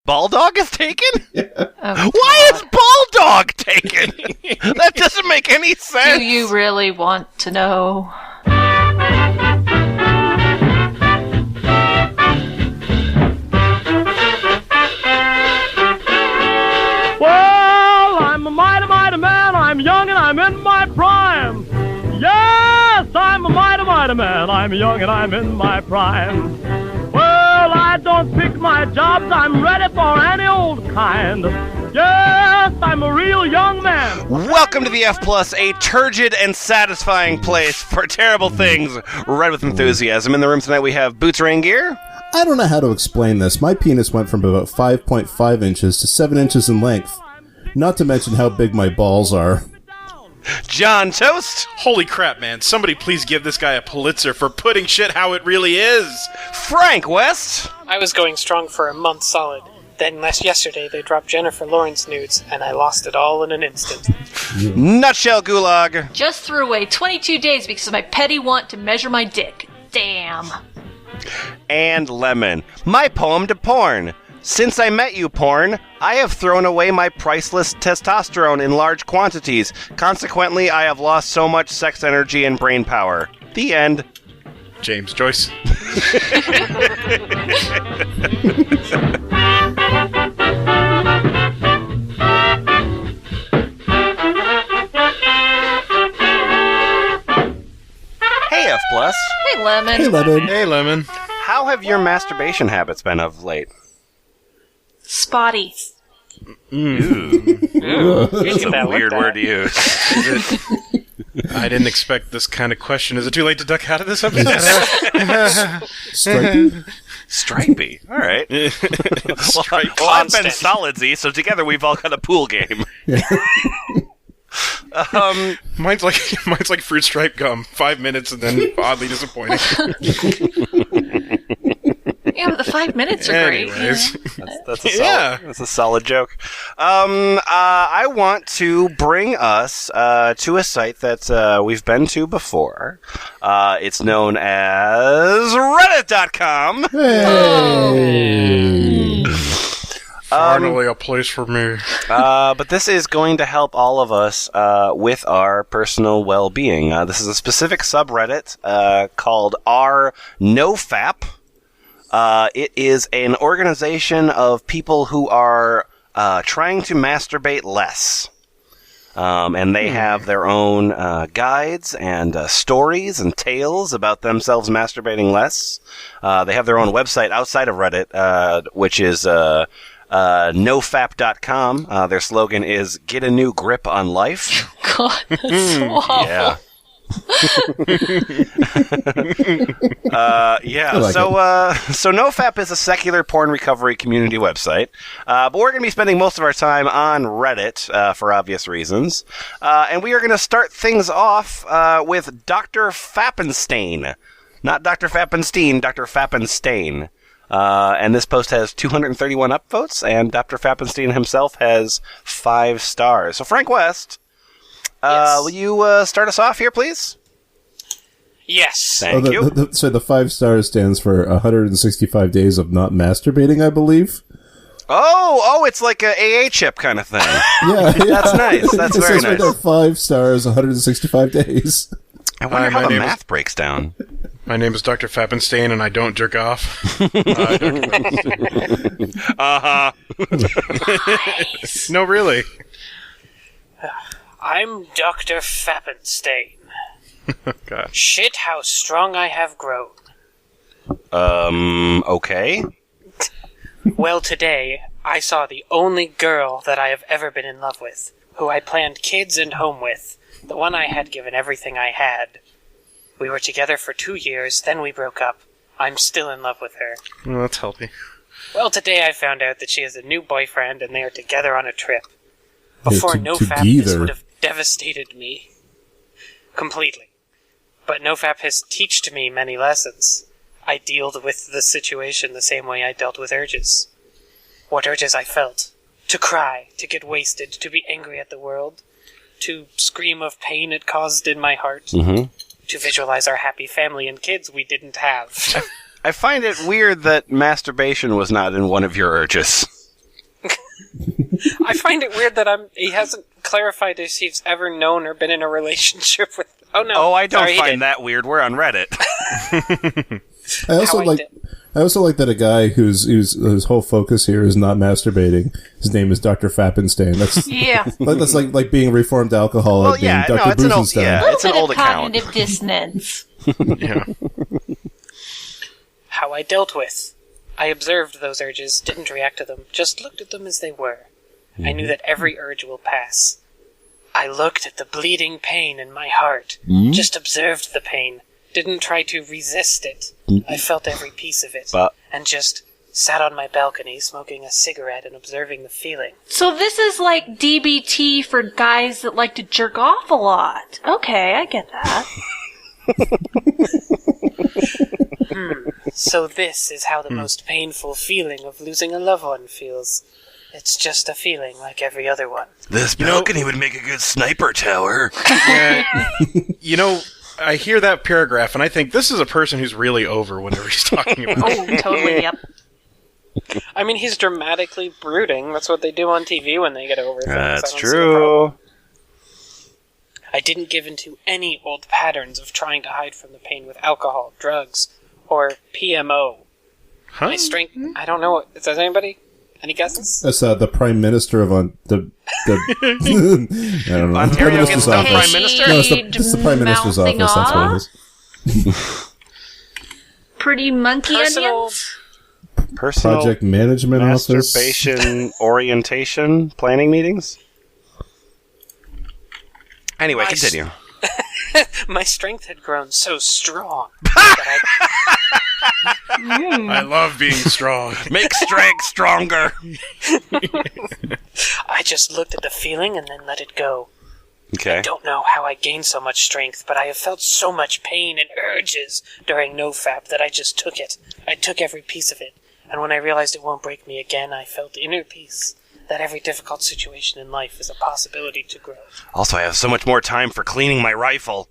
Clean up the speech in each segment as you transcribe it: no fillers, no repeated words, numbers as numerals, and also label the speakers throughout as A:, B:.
A: Ball Dog is taken?
B: Yeah.
C: Oh,
A: Why is Ball Dog taken? That doesn't make any sense.
C: do you really want to know?
D: Well, I'm a mighty, mighty man. I'm young and I'm in my prime. Yes, I'm a mighty, mighty man. I'm young and I'm in my prime. Well, I don't pick my jobs. I'm ready for any old kind. Yes, I'm a real young man.
A: Welcome to the F+, a turgid and satisfying place for terrible things read with enthusiasm. In the room tonight we have Boots Rain Gear.
B: I don't know how to explain this. My penis went from about 5.5 inches to 7 inches in length. Not to mention how big my balls are.
A: John Toast.
E: Holy crap, man. Somebody please give this guy a Pulitzer for putting shit how it really is.
A: Frank West.
F: I was going strong for a month solid. Then yesterday they dropped Jennifer Lawrence nudes, and I lost it all in an instant.
A: Nutshell Gulag.
C: Just threw away 22 days because of my petty want to measure my dick. Damn.
A: And Lemon. My poem to porn. Since I met you, porn, I have thrown away my priceless testosterone in large quantities. Consequently, I have lost so much sex energy and brain power. The end.
E: James Joyce.
A: Hey, F+.
C: Hey, Lemon.
B: Hey, Lemon.
E: Hey, Lemon.
A: How have your masturbation habits been of late?
C: Spotty.
A: It's a weird word to use.
E: I didn't expect this kind of question. Is it too late to duck out of this episode?
B: Stripey?
A: Stripey. All right.
E: Stripe.
A: Well, I've been solid, Z, so together we've all got a pool game.
E: Mine's like fruit stripe gum. 5 minutes and then oddly disappointing.
C: Yeah, but the 5 minutes are great.
E: Anyways.
A: That's a solid joke. I want to bring us to a site that we've been to before. It's known as Reddit.com.
B: Hey!
E: Finally a place for me.
A: But this is going to help all of us with our personal well-being. This is a specific subreddit called our NoFap. It is an organization of people who are trying to masturbate less. And they have their own guides and stories and tales about themselves masturbating less. They have their own website outside of Reddit, which is NoFap.com. Their slogan is "Get a new grip on life."
C: God, that's so awful.
A: Yeah.
B: Like
A: So NoFap is a secular porn recovery community website, but we're going to be spending most of our time on Reddit for obvious reasons, and we are going to start things off with Dr. Fappenstein, not Dr. Fappenstein, Dr. Fappenstein. And this post has 231 upvotes, and Dr. Fappenstein himself has 5 stars. So Frank West.
F: Yes.
A: Will you start us off here, please?
F: Yes.
A: Thank you.
B: So the 5 stars stands for 165 days of not masturbating, I believe.
A: Oh, it's like a AA chip kind of thing.
B: Yeah.
A: That's nice. That's
B: it
A: very
B: says right there,
A: nice.
B: 5 stars, 165 days.
A: I wonder
E: Hi,
A: how
E: my
A: the
E: name
A: math breaks down.
E: My name is Dr. Fappenstein, and I don't jerk off.
A: Uh-huh.
E: No, really.
F: I'm Dr. Fappenstein.
E: God.
F: Shit, how strong I have grown.
A: Okay.
F: Well, today, I saw the only girl that I have ever been in love with, who I planned kids and home with, the one I had given everything I had. We were together for 2 years, then we broke up. I'm still in love with her.
E: Well, that's healthy.
F: Well, today I found out that she has a new boyfriend and they are together on a trip. Before
B: to
F: NoFap, this
B: together.
F: would have devastated me. Completely. But NoFap has taught me many lessons. I dealt with the situation the same way I dealt with urges. What urges I felt. To cry, to get wasted, to be angry at the world, to scream of pain it caused in my heart, to visualize our happy family and kids we didn't have.
A: I find it weird that masturbation was not in one of your urges.
F: I find it weird that he hasn't clarified if he's ever known or been in a relationship with... Oh, no.
A: Oh, I don't
F: Sorry,
A: find that weird. We're on Reddit.
B: I also like that a guy whose whole focus here is not masturbating. His name is Dr. Fappenstein. That's that's like being a reformed alcoholic.
A: Well, yeah,
B: being Dr. Busenstein.
A: It's an old account.
C: Cognitive dissonance.
E: Yeah.
F: How I dealt with. I observed those urges, didn't react to them, just looked at them as they were. I knew that every urge will pass. I looked at the bleeding pain in my heart, just observed the pain, didn't try to resist it. I felt every piece of it, and just sat on my balcony smoking a cigarette and observing the feeling.
C: So this is like DBT for guys that like to jerk off a lot. Okay, I get that.
F: So this is how the most painful feeling of losing a loved one feels. It's just a feeling like every other one.
A: This balcony would make a good sniper tower.
E: Yeah. I hear that paragraph, and I think this is a person who's really over whatever he's talking about.
C: Oh, totally, yep.
F: I mean, he's dramatically brooding. That's what they do on TV when they get over things.
A: That's
F: I don't see the problem.
A: true.
F: I didn't give into any old patterns of trying to hide from the pain with alcohol, drugs, or PMO.
E: Huh?
F: My strength... I don't know. Does anybody? Any guesses?
B: That's the Prime Minister of the I don't know.
A: Ontario gets no Prime Minister?
B: No, it's the Prime Minister's office. That's what it is.
C: Pretty monkey onions?
A: Personal
B: Project Management Office.
A: masturbation orientation planning meetings. Anyway, continue.
F: My strength had grown so strong that
E: I love being strong.
A: Make strength stronger.
F: I just looked at the feeling and then let it go.
A: Okay.
F: I don't know how I gained so much strength, but I have felt so much pain and urges during NoFap that I just took it. I took every piece of it. And when I realized it won't break me again, I felt inner peace. That every difficult situation in life is a possibility to grow.
A: Also, I have so much more time for cleaning my rifle.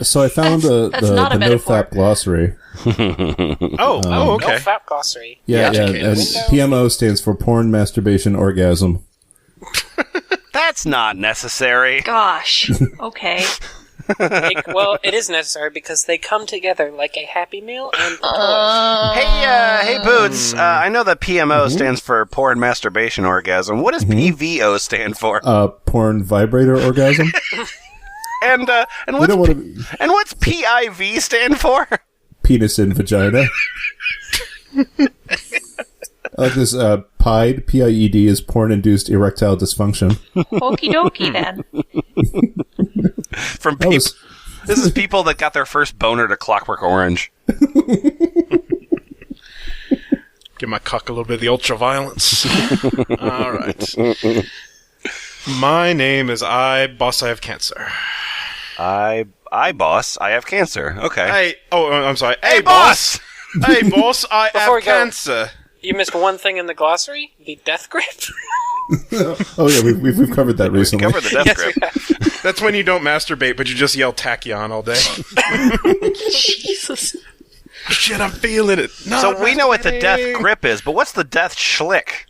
B: So I found the NoFap glossary.
E: Oh, okay.
F: NoFap glossary.
B: Yeah. And
F: Windows.
B: PMO stands for porn, masturbation, orgasm.
A: That's not necessary.
C: Gosh. Okay.
F: Well, it is necessary because they come together like a Happy Meal and a toy.
A: Hey, Boots. I know that PMO stands for porn, masturbation, orgasm. What does PVO stand for?
B: Porn, vibrator, orgasm.
A: And what's PIV stand for?
B: Penis in vagina. I like this PIED, P-I-E-D, is porn-induced erectile dysfunction.
C: Okie dokie, then.
A: From people, this is people that got their first boner to Clockwork Orange.
E: Give my cock a little bit of the ultra-violence. All right. My name is Boss, I have cancer.
A: Boss, I have cancer. Okay.
E: I'm sorry.
A: Hey, boss!
E: Hey, boss, I
F: Before we
E: have
F: go,
E: cancer.
F: You missed one thing in the glossary: the death grip.
B: Oh yeah, we've covered that recently.
A: Cover the death grip.
E: That's when you don't masturbate, but you just yell tachyon all day.
C: Jesus.
E: Shit, I'm feeling it. No,
A: So we know what the death grip is, but what's the death schlick?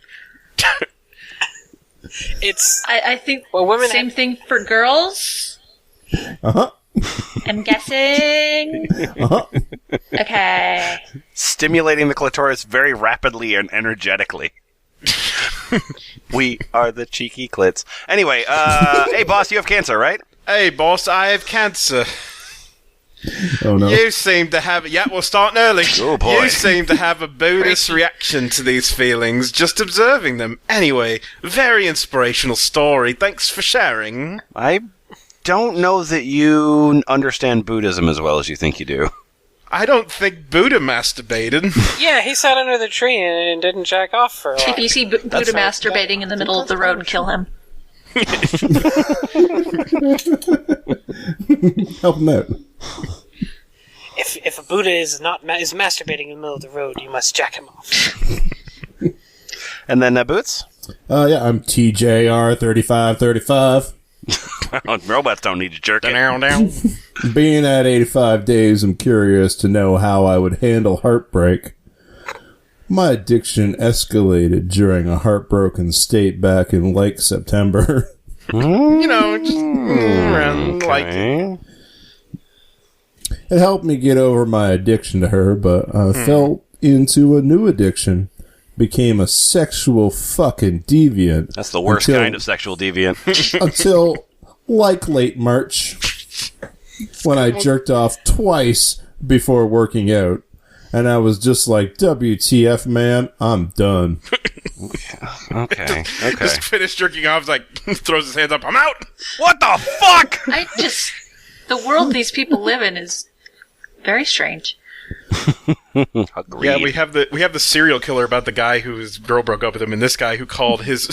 F: It's
C: I think
F: women
C: same thing for girls.
B: Uh-huh.
C: I'm guessing.
B: Uh-huh.
C: Okay.
A: Stimulating the clitoris very rapidly and energetically. We are the cheeky clits. Anyway, hey, boss, you have cancer, right?
E: Hey, boss, I have cancer.
B: Oh no.
E: You seem to have... Yeah, we're starting early.
A: Oh, boy.
E: You seem to have a Buddhist reaction to these feelings, just observing them. Anyway, very inspirational story. Thanks for sharing.
A: I don't know that you understand Buddhism as well as you think you do.
E: I don't think Buddha masturbated.
F: Yeah, he sat under the tree and didn't jack off for a while.
C: If you see Buddha masturbating in the middle of the road, kill him.
B: Help him out.
F: If a Buddha is masturbating in the middle of the road, you must jack him off.
A: And then, Boots?
B: Yeah, I'm TJR3535.
A: Robots don't need to jerk it.
E: Down.
B: Being at 85 days, I'm curious to know how I would handle heartbreak. My addiction escalated during a heartbroken state back in late September.
E: You know, just around like...
B: It helped me get over my addiction to her, but I fell into a new addiction. Became a sexual fucking deviant.
A: That's the worst kind of sexual deviant.
B: Until, like, late March, when I jerked off twice before working out. And I was just like, WTF, man, I'm done.
A: Okay.
E: Just finished jerking off, like, throws his hands up, I'm out!
A: What the fuck?
C: The world these people live in is very strange.
A: Agreed.
E: Yeah, we have the serial killer about the guy whose girl broke up with him, and this guy who called his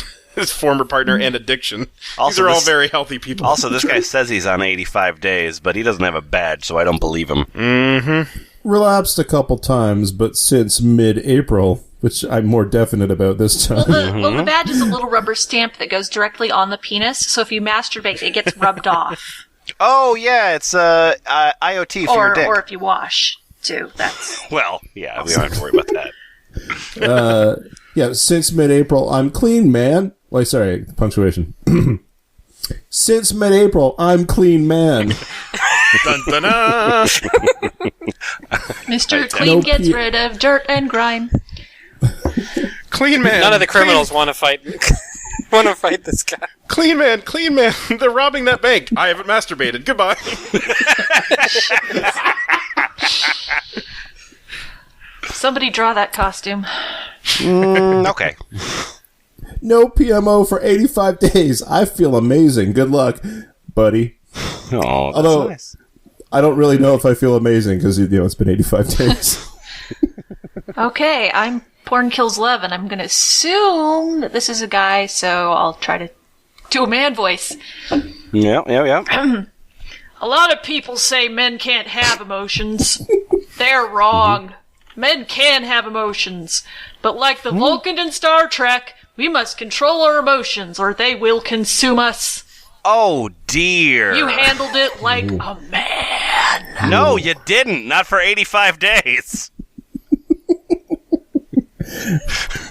E: former partner an addiction. These are all very healthy people.
A: Also, this guy says he's on 85 days, but he doesn't have a badge, so I don't believe him.
E: Mm-hmm.
B: Relapsed a couple times, but since mid-April, which I'm more definite about this time.
C: Well, the badge is a little rubber stamp that goes directly on the penis, so if you masturbate, it gets rubbed off.
A: Oh, yeah, it's IoT for your dick.
C: Or if you wash, too. That's...
A: Well, yeah, we don't have to worry about that.
B: Yeah, since mid-April, I'm clean, man. Wait, sorry, punctuation. Since mid-April, I'm clean, man.
E: Dun, dun, dun.
C: Mr. Clean gets rid of dirt and grime.
E: Clean man.
F: None of the criminals want to fight. Want to fight this guy.
E: Clean man. They're robbing that bank. I haven't masturbated. Goodbye.
C: Somebody draw that costume.
A: Okay.
B: No PMO for 85 days. I feel amazing. Good luck, buddy.
A: Oh, that's
B: Although,
A: nice.
B: I don't really know if I feel amazing because, it's been 85 days.
C: Okay, I'm Porn Kills Love, and I'm going to assume that this is a guy, so I'll try to do a man voice.
A: Yeah.
C: A lot of people say men can't have emotions. They're wrong. Men can have emotions. But like the Vulcan in Star Trek, we must control our emotions or they will consume us.
A: Oh, dear.
C: You handled it like a man.
A: No, you didn't. Not for 85 days.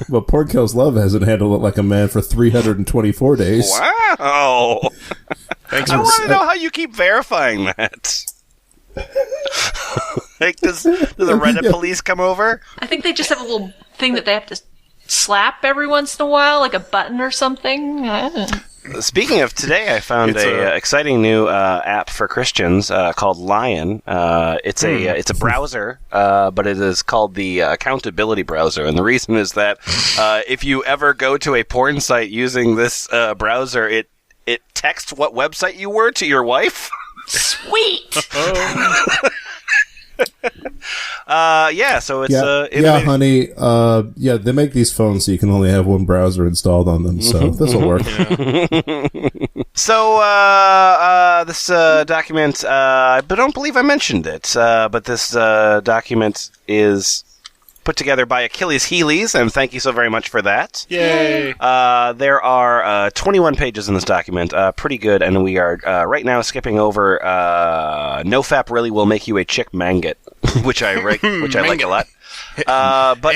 B: Well, Porn Kills Love hasn't handled it like a man for 324 days.
A: Wow.
E: Thanks
A: I
E: for...
A: want to know how you keep verifying that. Like, does the Reddit police come over?
C: I think they just have a little thing that they have to slap every once in a while, like a button or something. I don't know.
A: Speaking of today, I found a exciting new app for Christians called Lion. It's a browser, but it is called the Accountability Browser. And the reason is that if you ever go to a porn site using this browser, it texts what website you were to your wife.
C: Sweet.
A: So it's
B: honey. They make these phones so you can only have one browser installed on them. So this will work.
A: So this document, I don't believe I mentioned it, but this document is put together by Achilles Heelies, and thank you so very much for that.
E: Yay!
A: There are 21 pages in this document, pretty good, and we are right now skipping over NoFap really will make you a chick manget, which I like a lot. But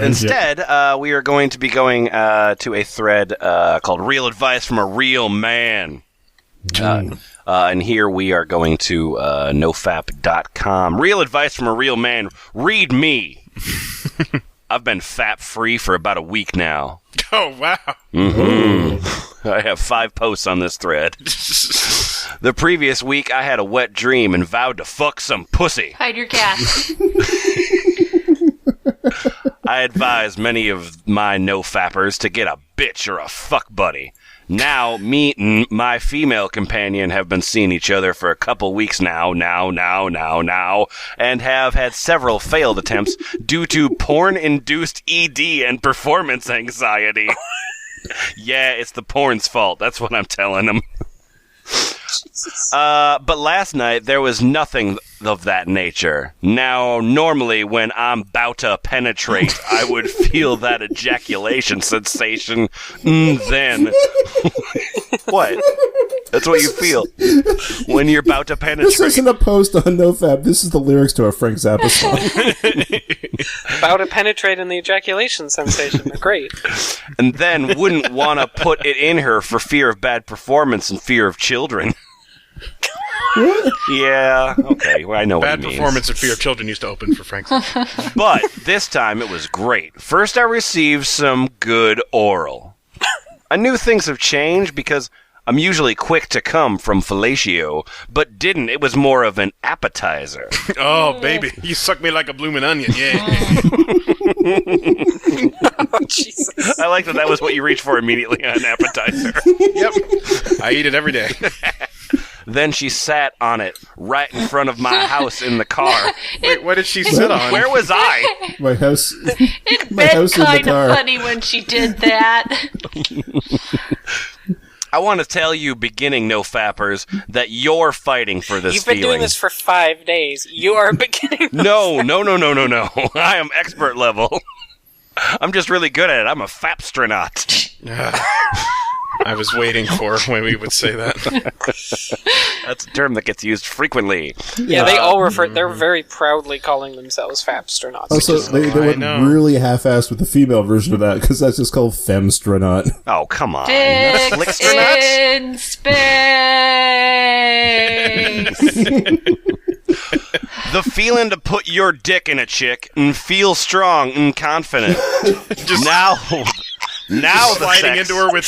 A: instead, we are going to be going to a thread called "Real Advice from a Real Man." And here we are going to nofap.com. Real advice from a real man. Read me. I've been fap-free for about a week now.
E: Oh, wow.
A: Mm-hmm. I have 5 posts on this thread. The previous week, I had a wet dream and vowed to fuck some pussy.
C: Hide your cat.
A: I advise many of my no-fappers to get a bitch or a fuck buddy. Now, me and my female companion have been seeing each other for a couple weeks now, and have had several failed attempts due to porn-induced ED and performance anxiety. Yeah, it's the porn's fault. That's what I'm telling them. But last night, there was nothing of that nature. Now, normally, when I'm about to penetrate, I would feel that ejaculation sensation. Then... What? That's what you feel when you're about to penetrate.
B: This isn't a post on NoFap. This is the lyrics to a Frank Zappa song.
F: About to penetrate in the ejaculation sensation. Great.
A: And then wouldn't want to put it in her for fear of bad performance and fear of children.
B: What?
A: Yeah, okay, well, I know what
E: Bad
A: he means.
E: performance and fear of children used to open for Frank Zappa.
A: But this time it was great. First I received some good oral. I knew things have changed because I'm usually quick to come from fellatio, but didn't. It was more of an appetizer.
E: Oh, baby. You suck me like a bloomin' onion, yeah.
F: Oh, Jesus.
A: I like that was what you reached for immediately, an appetizer.
E: Yep. I eat it every day.
A: Then she sat on it right in front of my house in the car.
E: Wait, what did she sit on?
A: Where was I?
B: My house.
C: It
B: My
C: been
B: house in the
C: kind
B: car.
C: of funny when she did that.
A: I want to tell you, beginning NoFappers, that you're fighting for this
F: You've been
A: feeling.
F: doing this for 5 days. You are beginning.
A: No. I am expert level. I'm just really good at it. I'm a fapstronaut.
E: I was waiting for when we would say that.
A: That's a term that gets used frequently.
F: Yeah, they all refer. They're very proudly calling themselves fapstronauts.
B: Also, they went really half-assed with the female version of that because that's just called femstronaut.
A: Oh, come on.
C: Dicks
A: Flickstronauts?
C: in space.
A: The feeling to put your dick in a chick and feel strong and confident.
E: Just
A: now the
E: sliding
A: sex.
E: into her with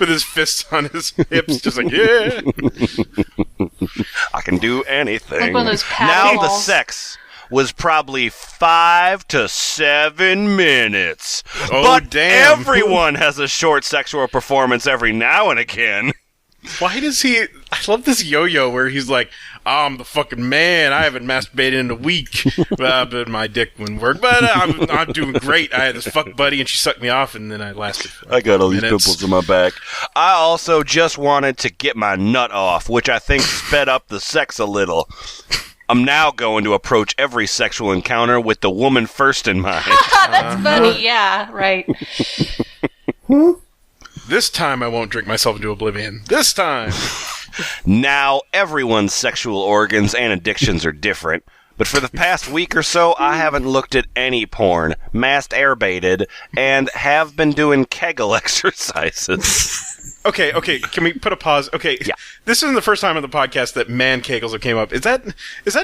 E: his fists on his hips, just like, yeah.
A: I can do anything.
C: Like one of those paddle
A: now the
C: balls.
A: sex was probably 5 to 7 minutes.
E: Oh,
A: but
E: damn.
A: everyone has a short sexual performance every now and again.
E: Why does he... I love this yo-yo where he's like, I'm the fucking man. I haven't masturbated in a week. But my dick wouldn't work. But I'm doing great. I had this fuck buddy and she sucked me off and then I lasted for
A: I got all these
E: minutes.
A: pimples in my back. I also just wanted to get my nut off, which I think sped up the sex a little. I'm now going to approach every sexual encounter with the woman first in mind.
C: That's funny. Yeah, right.
E: This time I won't drink myself into oblivion. This time!
A: Now, everyone's sexual organs and addictions are different, but for the past week or so, I haven't looked at any porn, air-baited, and have been doing Kegel exercises.
E: Okay, can we put a pause? Okay,
A: Yeah.
E: This isn't the first time on the podcast that man kegels have came up. Is that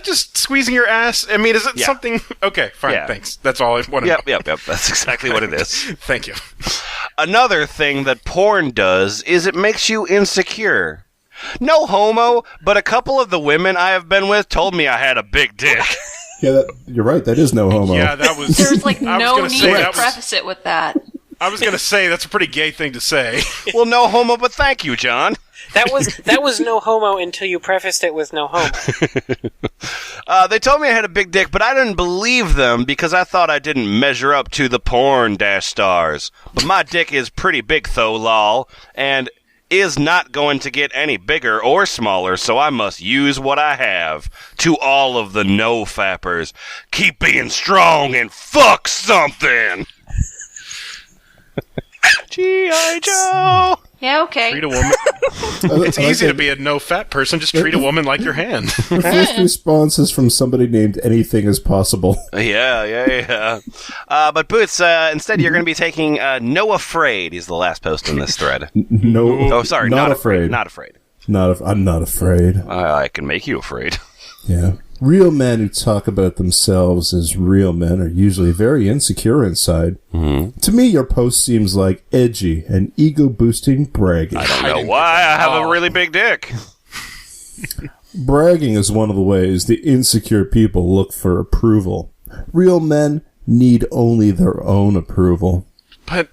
E: just squeezing your ass? I mean, is it
A: Yeah.
E: something... Okay, fine,
A: Yeah.
E: thanks. That's all I want to know.
A: Yep, that's exactly what it is.
E: Thank you.
A: Another thing that porn does is it makes you insecure. No homo, but a couple of the women I have been with told me I had a big dick.
B: Yeah, you're right. That is no homo.
E: Yeah, that was...
C: There's like
E: I was
C: no
E: gonna
C: need
E: say
C: to
E: that was-
C: preface it with that.
E: I was going to say, that's a pretty gay thing to say.
A: Well, no homo, but thank you, John.
F: That was no homo until you prefaced it with no homo.
A: They told me I had a big dick, but I didn't believe them because I thought I didn't measure up to the porn stars. But my dick is pretty big, though, lol, and is not going to get any bigger or smaller, so I must use what I have. To all of the NoFappers, keep being strong and fuck something! G.I. Joe!
C: Yeah, okay.
E: Treat a woman... It's easy to be a no-fat person. Just treat a woman like your hand.
B: The first response is from somebody named Anything Is Possible.
A: Yeah. But Boots, instead you're going to be taking No Afraid. He's the last post in this thread.
B: No.
A: Oh, sorry. Not afraid. Not afraid.
B: I'm not afraid.
A: I can make you afraid.
B: Yeah. Real men who talk about themselves as real men are usually very insecure inside. Mm-hmm. To me, your post seems like edgy and ego-boosting bragging.
A: I don't know why I have a really big dick.
B: Bragging is one of the ways the insecure people look for approval. Real men need only their own approval.
E: But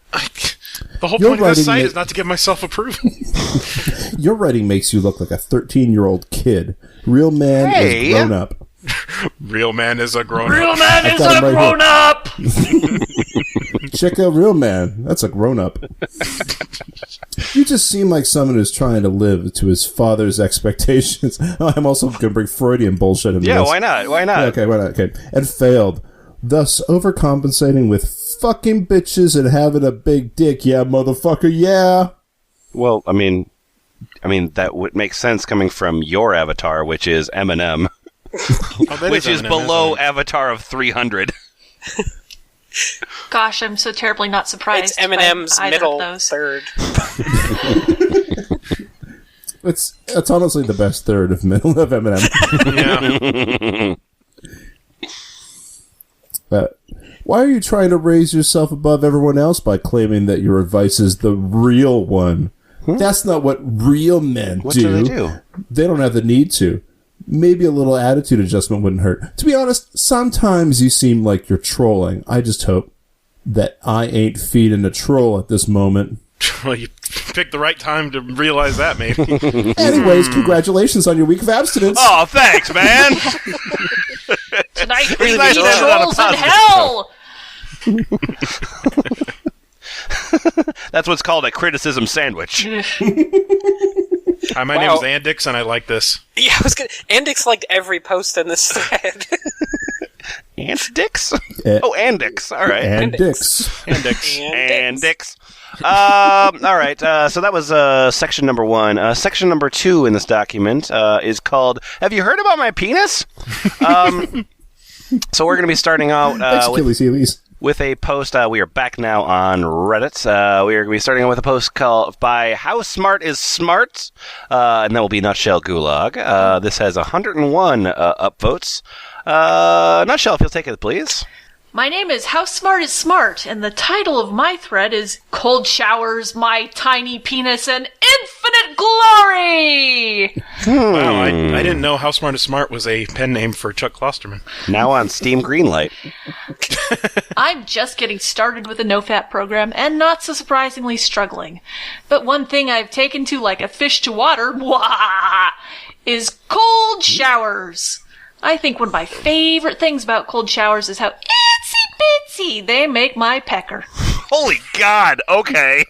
E: the whole
B: Your
E: point of this
B: writing
E: site
B: it-
E: is not to give myself approval.
B: Your writing makes you look like a 13-year-old kid. Real man is grown up.
E: Real man is a grown-up.
C: Real man is
B: got
C: a
B: him right
C: grown up.
B: Check out real man. That's a grown up. You just seem like someone who's trying to live to his father's expectations. I'm also going to bring Freudian bullshit into
A: Yeah,
B: this.
A: why not? Why not?
B: Okay, why not? Okay. And failed. Thus overcompensating with fucking bitches and having a big dick. Yeah, motherfucker, yeah.
A: Well, I mean, I mean, that would make sense coming from your avatar, which is Eminem, which is below avatar of 300.
C: Gosh, I'm so terribly not surprised.
F: It's Eminem's middle third.
B: It's honestly the best third of middle of Eminem.
E: Yeah.
B: Why are you trying to raise yourself above everyone else by claiming that your advice is the real one? That's not what real men do.
A: What do they do?
B: They don't have the need to. Maybe a little attitude adjustment wouldn't hurt. To be honest, sometimes you seem like you're trolling. I just hope that I ain't feeding a troll at this moment.
E: Well, you picked the right time to realize that, maybe.
B: Anyways, congratulations on your week of abstinence.
A: Oh, thanks, man.
C: Tonight
A: Really
C: we
A: nice
C: meet
A: to end it on a
C: trolls in
A: positive
C: hell!
A: That's what's called a criticism sandwich.
E: Hi, my name is Andix, and I like this.
F: Yeah, I was gonna. Andix liked every post in this thread.
A: Andix? Oh, Andix. All right.
B: Andix.
A: Andix. All right. So that was section number 1. Section number 2 in this document is called "Have you heard about my penis?" So we're going to be starting out
B: Achilles Heelies.
A: with a post. We are back now on Reddit. We are going to be starting out with a post called by How Smart is Smart, and that will be Nutshell Gulag. This has 101 upvotes. Nutshell, if you'll take it, please.
C: My name is How Smart is Smart, and the title of my thread is Cold Showers, My Tiny Penis, and Infinite Glory!
E: Wow, I didn't know How Smart is Smart was a pen name for Chuck Klosterman.
A: Now on Steam Greenlight.
C: I'm just getting started with the NoFap program, and not so surprisingly struggling. But one thing I've taken to like a fish to water, is cold showers. I think one of my favorite things about cold showers is how itsy-bitsy they make my pecker.
A: Holy God, okay.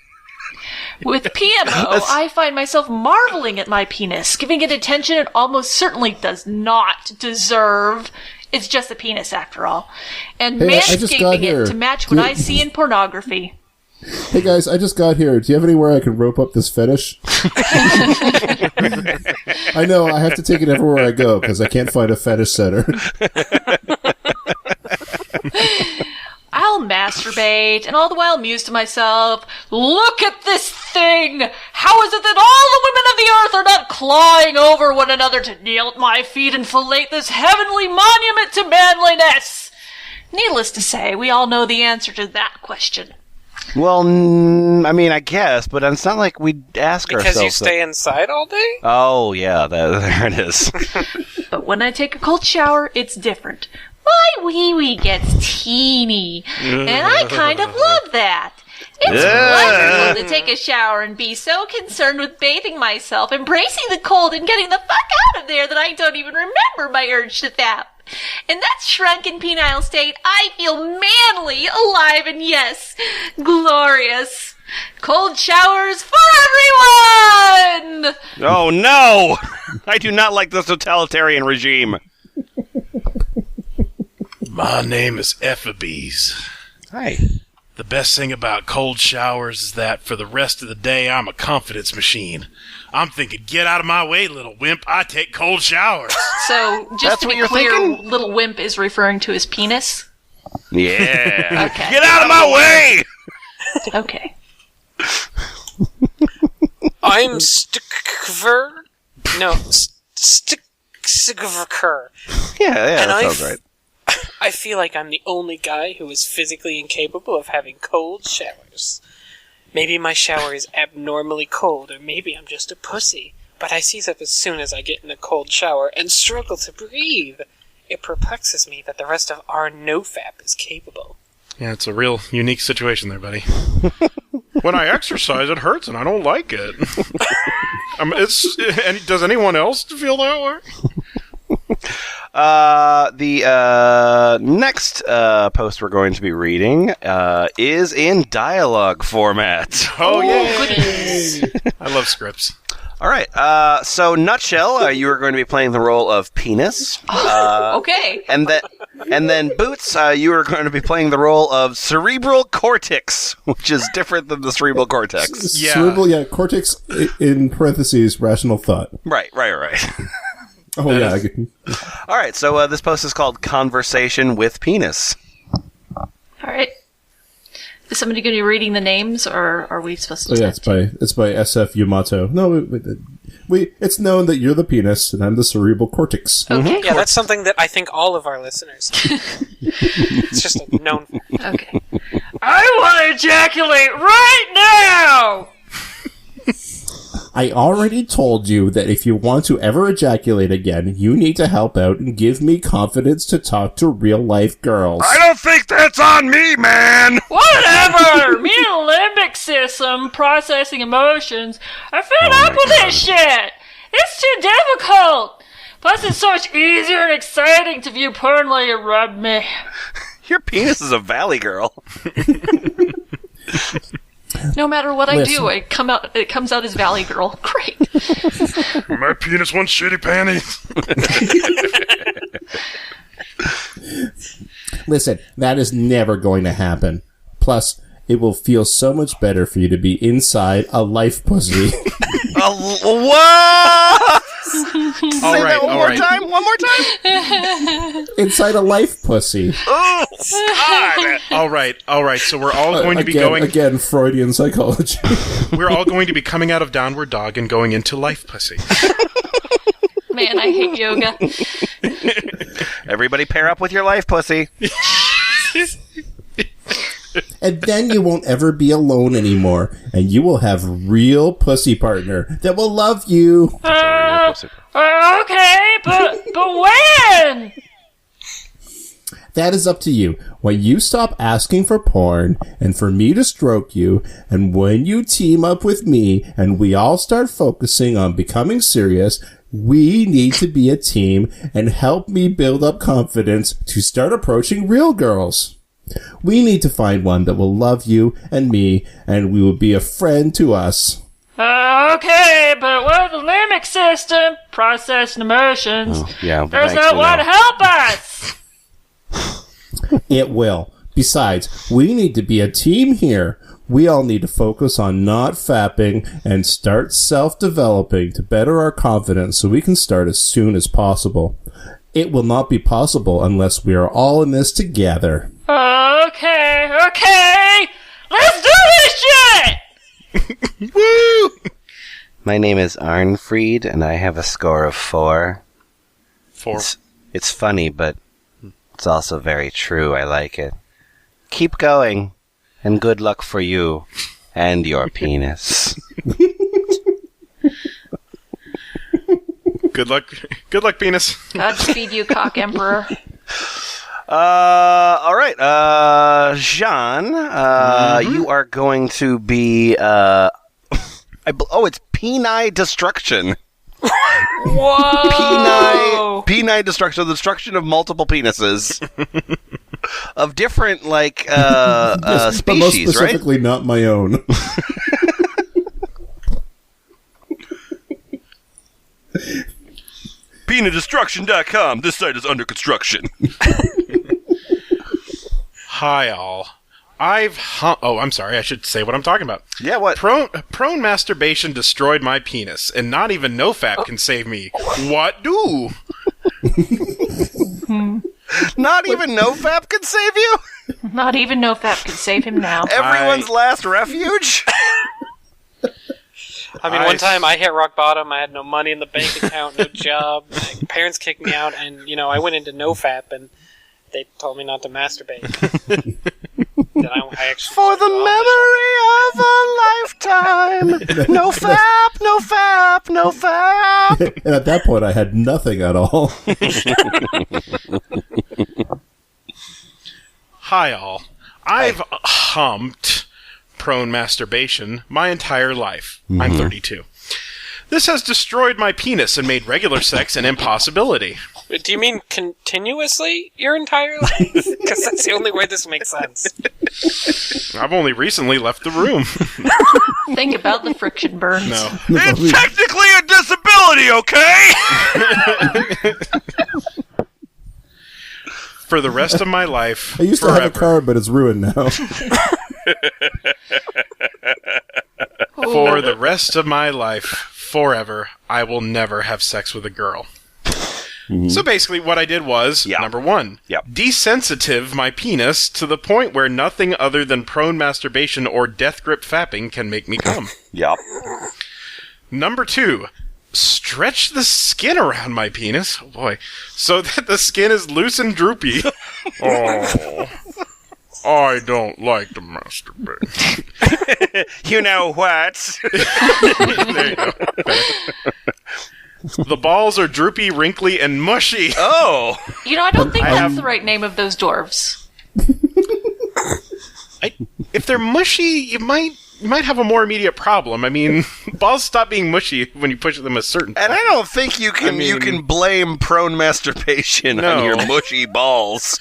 C: With PMO, I find myself marveling at my penis, giving it attention it almost certainly does not deserve. It's just a penis, after all. And manscaping it to match what I see in pornography.
B: Hey guys, I just got here. Do you have anywhere I can rope up this fetish? I know, I have to take it everywhere I go because I can't find a fetish setter.
C: I'll masturbate and all the while muse to myself, look at this thing! How is it that all the women of the earth are not clawing over one another to kneel at my feet and fillet this heavenly monument to manliness? Needless to say, we all know the answer to that question.
A: Well, I mean, I guess, but it's not like we ask ourselves.
F: Because you stay inside all day?
A: Oh, yeah, there it is.
C: But when I take a cold shower, it's different. My wee-wee gets teeny, and I kind of love that. It's wonderful to take a shower and be so concerned with bathing myself, embracing the cold, and getting the fuck out of there that I don't even remember my urge to thap. In that shrunken penile state, I feel manly, alive, and yes, glorious. Cold showers for everyone!
A: Oh, no! I do not like the totalitarian regime.
E: My name is Ephabees.
A: Hi.
E: The best thing about cold showers is that for the rest of the day, I'm a confidence machine. I'm thinking, get out of my way, little wimp. I take cold showers.
C: So, just
A: That's
C: to
A: what
C: be
A: you're
C: clear,
A: thinking?
C: little wimp is referring to his penis?
A: Yeah.
C: Okay.
A: Get out of my way!
C: Okay.
F: I'm Stickver. No, Stickver.
A: Yeah,
F: And
A: that sounds right.
F: I feel like I'm the only guy who is physically incapable of having cold showers. Maybe my shower is abnormally cold, or maybe I'm just a pussy. But I seize up as soon as I get in a cold shower and struggle to breathe. It perplexes me that the rest of our NoFap is capable.
E: Yeah, it's a real unique situation there, buddy. When I exercise, it hurts, and I don't like it. Does anyone else feel that way?
A: The next post we're going to be reading is in dialogue format.
E: Oh, yeah!
C: Goodies.
E: I love scripts.
A: All right. So, Nutshell, you are going to be playing the role of Penis.
C: Okay.
A: And then Boots, you are going to be playing the role of Cerebral Cortex, which is different than the Cerebral Cortex.
E: Yeah.
B: Cerebral, cortex in parentheses, rational thought.
A: Right.
B: Oh, yeah.
A: All right. So, this post is called Conversation with Penis.
C: All right. Is somebody going to be reading the names, or are we supposed to?
B: Oh, yeah, it's by SF Yamato. No, it's known that you're the penis and I'm the cerebral cortex.
C: Okay.
F: Yeah, that's something that I think all of our listeners. It's just a known.
C: Okay. I want to ejaculate right now.
B: I already told you that if you want to ever ejaculate again, you need to help out and give me confidence to talk to real-life girls.
A: I don't think that's on me, man!
C: Whatever! Me and the limbic system processing emotions are fed up with this shit! It's too difficult! Plus, it's so much easier and exciting to view porn while you rub me.
A: Your penis is a valley girl.
C: No matter what I do, it comes out as Valley Girl. Great.
E: My penis wants shitty panties.
B: Listen, that is never going to happen. Plus, it will feel so much better for you to be inside a life pussy.
A: What?
E: All right.
A: One more time.
B: Inside a life pussy.
A: Oh, God.
E: All right. So we're all going to be going
B: again. Freudian psychology.
E: We're all going to be coming out of downward dog and going into life pussy.
C: Man, I hate yoga.
A: Everybody pair up with your life pussy.
B: And then you won't ever be alone anymore, and you will have real pussy partner that will love you.
C: Okay, but when?
B: That is up to you. When you stop asking for porn and for me to stroke you, and when you team up with me and we all start focusing on becoming serious, we need to be a team and help me build up confidence to start approaching real girls. We need to find one that will love you and me, and we will be a friend to us.
C: Okay, but what the limbic system processing emotions? There's no one to help us.
B: It will. Besides, we need to be a team here. We all need to focus on not fapping and start self-developing to better our confidence so we can start as soon as possible. It will not be possible unless we are all in this together.
C: Okay. Let's do this shit!
A: Woo! My name is Arnfried, and I have a score of 4.
E: 4.
A: It's funny, but it's also very true. I like it. Keep going, and good luck for you and your penis.
E: Good luck, penis.
C: Godspeed you, cock emperor.
A: All right, Jean, you are going to be, it's penile destruction.
C: Whoa!
A: Penile destruction, the destruction of multiple penises. Of different, species,
B: but most specifically
A: right?
B: not my own.
A: PenaDestruction.com. This site is under construction.
E: Hi, all. I'm sorry, I should say what I'm talking about.
A: Yeah, what?
E: Prone masturbation destroyed my penis, and not even NoFap can save me. What do?
A: Not even NoFap can save you?
C: Not even NoFap can save him now.
A: Everyone's last refuge?
F: I mean, one time I hit rock bottom. I had no money in the bank account, no job. My parents kicked me out, and, I went into NoFap, and they told me not to masturbate. Then I actually
A: for the memory of a lifetime. NoFap.
B: And at that point, I had nothing at all.
E: Hi, all. I've humped prone masturbation my entire life. Mm-hmm. I'm 32. This has destroyed my penis and made regular sex an impossibility.
F: Do you mean continuously your entire life? Because that's the only way this makes sense.
E: I've only recently left the room.
C: Think about the friction burns.
E: No.
A: It's technically a disability, okay?
E: For the rest of my life,
B: I used to have a car, but it's ruined now.
E: For the rest of my life, forever, I will never have sex with a girl. So basically what I did was, number one, desensitive my penis to the point where nothing other than prone masturbation or death grip fapping can make me come. Number two, stretch the skin around my penis, oh boy, so that the skin is loose and droopy. Oh, I don't like to masturbate.
A: You know what?
E: There you go. The balls are droopy, wrinkly, and mushy.
A: Oh!
C: You know, I don't think that's the right name of those dwarves.
E: If they're mushy, you might have a more immediate problem. I mean, balls stop being mushy when you push them a certain point.
A: And I don't think you can blame prone masturbation on your mushy balls.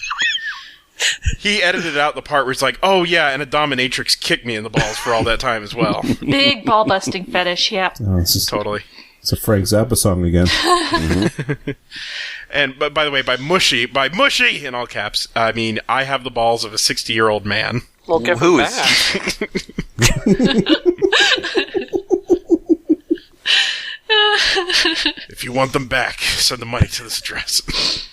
E: He edited out the part where it's like, oh yeah, and a dominatrix kicked me in the balls for all that time as well.
C: Big ball busting fetish,
E: Totally.
B: It's a Frank Zappa song again.
E: And but by the way, by mushy in all caps, I mean I have the balls of a 60-year-old man.
F: Well, give him back.
E: If you want them back, send the money to this address.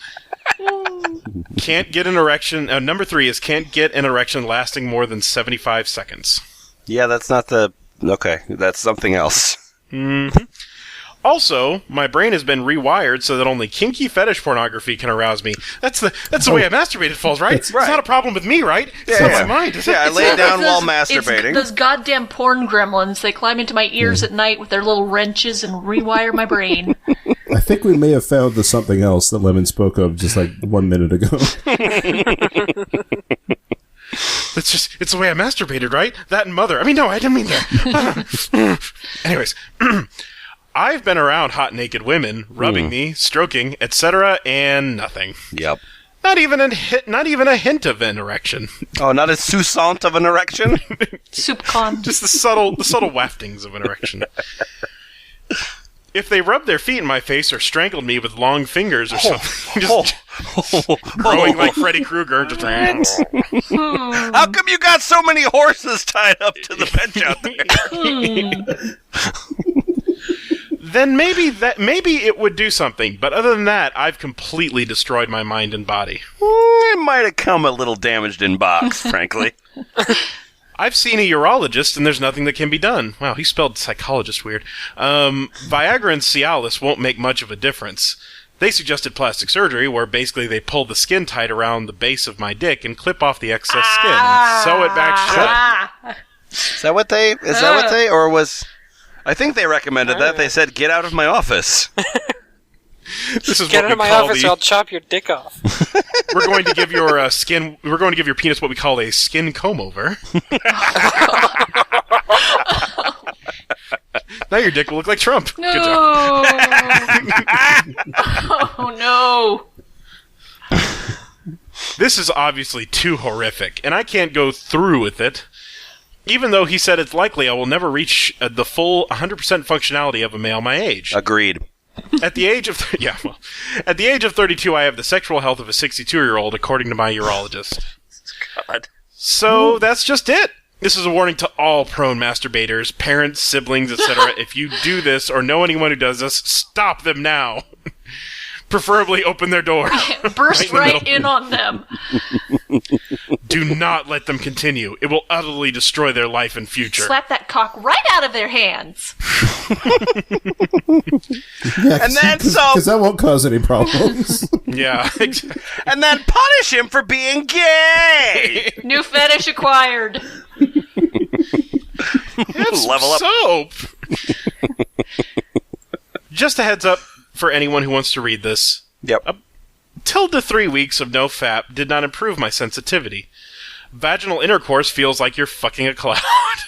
E: Can't get an erection. Number 3 is can't get an erection lasting more than 75 seconds.
A: Yeah, that's not the... Okay, that's something else.
E: Mm-hmm. Also, my brain has been rewired so that only kinky fetish pornography can arouse me. That's the way I masturbated, Falls, right? It's not a problem with me, right? It's not my mind, is it?
A: Yeah, I lay down while masturbating.
C: Those goddamn porn gremlins, they climb into my ears at night with their little wrenches and rewire my brain.
B: I think we may have found the something else that Lemon spoke of just like 1 minute ago.
E: It's the way I masturbated, right? That and Mother. I mean, no, I didn't mean that. Anyways, I've been around hot naked women, rubbing me, stroking, etc., and nothing.
A: Yep.
E: Not even a hint of an erection.
A: Oh, not a sousant of an erection?
C: Soupcon.
E: Just the subtle waftings of an erection. If they rubbed their feet in my face or strangled me with long fingers or something, just growing like Freddy Krueger. Just
A: How come you got so many horses tied up to the bench out there?
E: Then maybe it would do something. But other than that, I've completely destroyed my mind and body.
A: It might have come a little damaged in box, frankly.
E: I've seen a urologist, and there's nothing that can be done. Wow, he spelled psychologist weird. Viagra and Cialis won't make much of a difference. They suggested plastic surgery, where basically they pull the skin tight around the base of my dick and clip off the excess skin and sew it back shut.
A: Is that what they, or was... I think they recommended that. They said, get out of my office.
E: This is
F: Get
E: what
F: out of my office or I'll chop your dick off.
E: We're going to give your we're going to give your penis what we call a skin comb over. Now your dick will look like Trump.
C: No.
E: Good job.
C: Oh, no.
E: This is obviously too horrific, and I can't go through with it. Even though he said it's likely I will never reach the full 100% functionality of a male my age.
A: Agreed.
E: At the age of 32, I have the sexual health of a 62-year-old, according to my urologist.
A: God.
E: So that's just it. This is a warning to all prone masturbators, parents, siblings, etc. If you do this or know anyone who does this, stop them now. Preferably open their door.
C: Burst right in on them.
E: Do not let them continue. It will utterly destroy their life and future.
C: Slap that cock right out of their hands.
B: Yeah,
A: And then
B: because that won't cause any problems.
E: Yeah.
A: And then punish him for being gay.
C: New fetish acquired.
A: Level up.
E: Soap. Just a heads up for anyone who wants to read this.
A: Yep.
E: Till the 3 weeks of NoFap did not improve my sensitivity. Vaginal intercourse feels like you're fucking a cloud.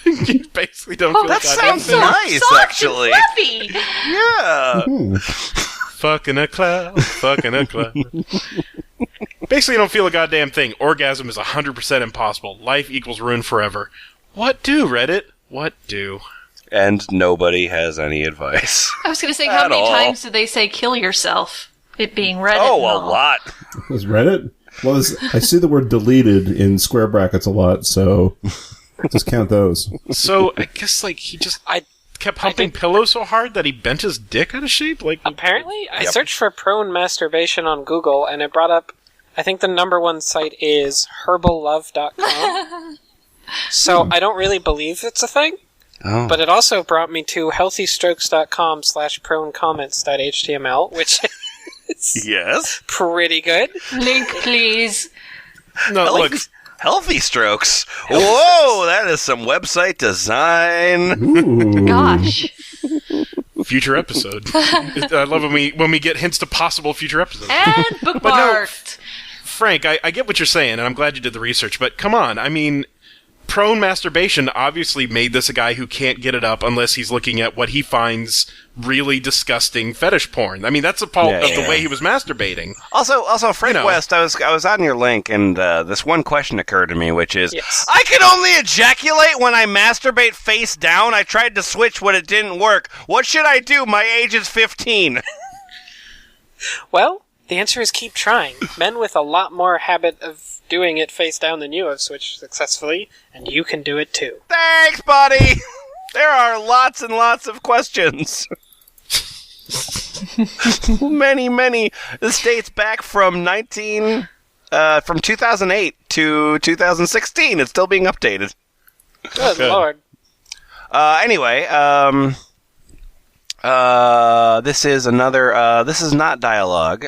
E: You basically don't feel
A: that
E: goddamn
A: sounds
E: thing.
A: nice,
C: Soft
A: actually.
C: and fluffy.
A: Yeah.
E: Fucking a cloud. Fucking a cloud. Basically, you don't feel a goddamn thing. Orgasm is 100% impossible. Life equals ruin forever. What do, Reddit? What do?
A: And nobody has any advice.
C: I was going to say, how many times did they say kill yourself? It being Reddit.
A: Oh, a lot.
B: Was Reddit? Well, I see the word deleted in square brackets a lot, so just count those.
E: So, I guess, like, he just kept humping pillows so hard that he bent his dick out of shape? Like,
F: apparently, I searched for prone masturbation on Google, and it brought up, I think the number one site is herballove.com. So, I don't really believe it's a thing.
A: Oh.
F: But it also brought me to healthystrokes.com/pronecomments.html, which is pretty good.
C: Link, please.
E: No, look.
A: Healthy Strokes. Whoa, that is some website design.
B: Ooh.
C: Gosh.
E: Future episode. I love when we get hints to possible future episodes.
C: And bookmarked.
E: Frank, I get what you're saying, and I'm glad you did the research, but come on, I mean, prone masturbation obviously made this a guy who can't get it up unless he's looking at what he finds really disgusting fetish porn. I mean, that's a fault of the way he was masturbating.
A: Also, Frank West, I was on your link, and this one question occurred to me, which is, I can only ejaculate when I masturbate face down. I tried to switch, but it didn't work. What should I do? My age is 15.
F: Well, the answer is keep trying. Men with a lot more habit of doing it face down than you have switched successfully, and you can do it too.
A: Thanks, buddy! There are lots and lots of questions. Many. This dates back from 2008 to 2016. It's still being updated.
F: Good Lord.
A: Anyway, this is another. This is not dialogue,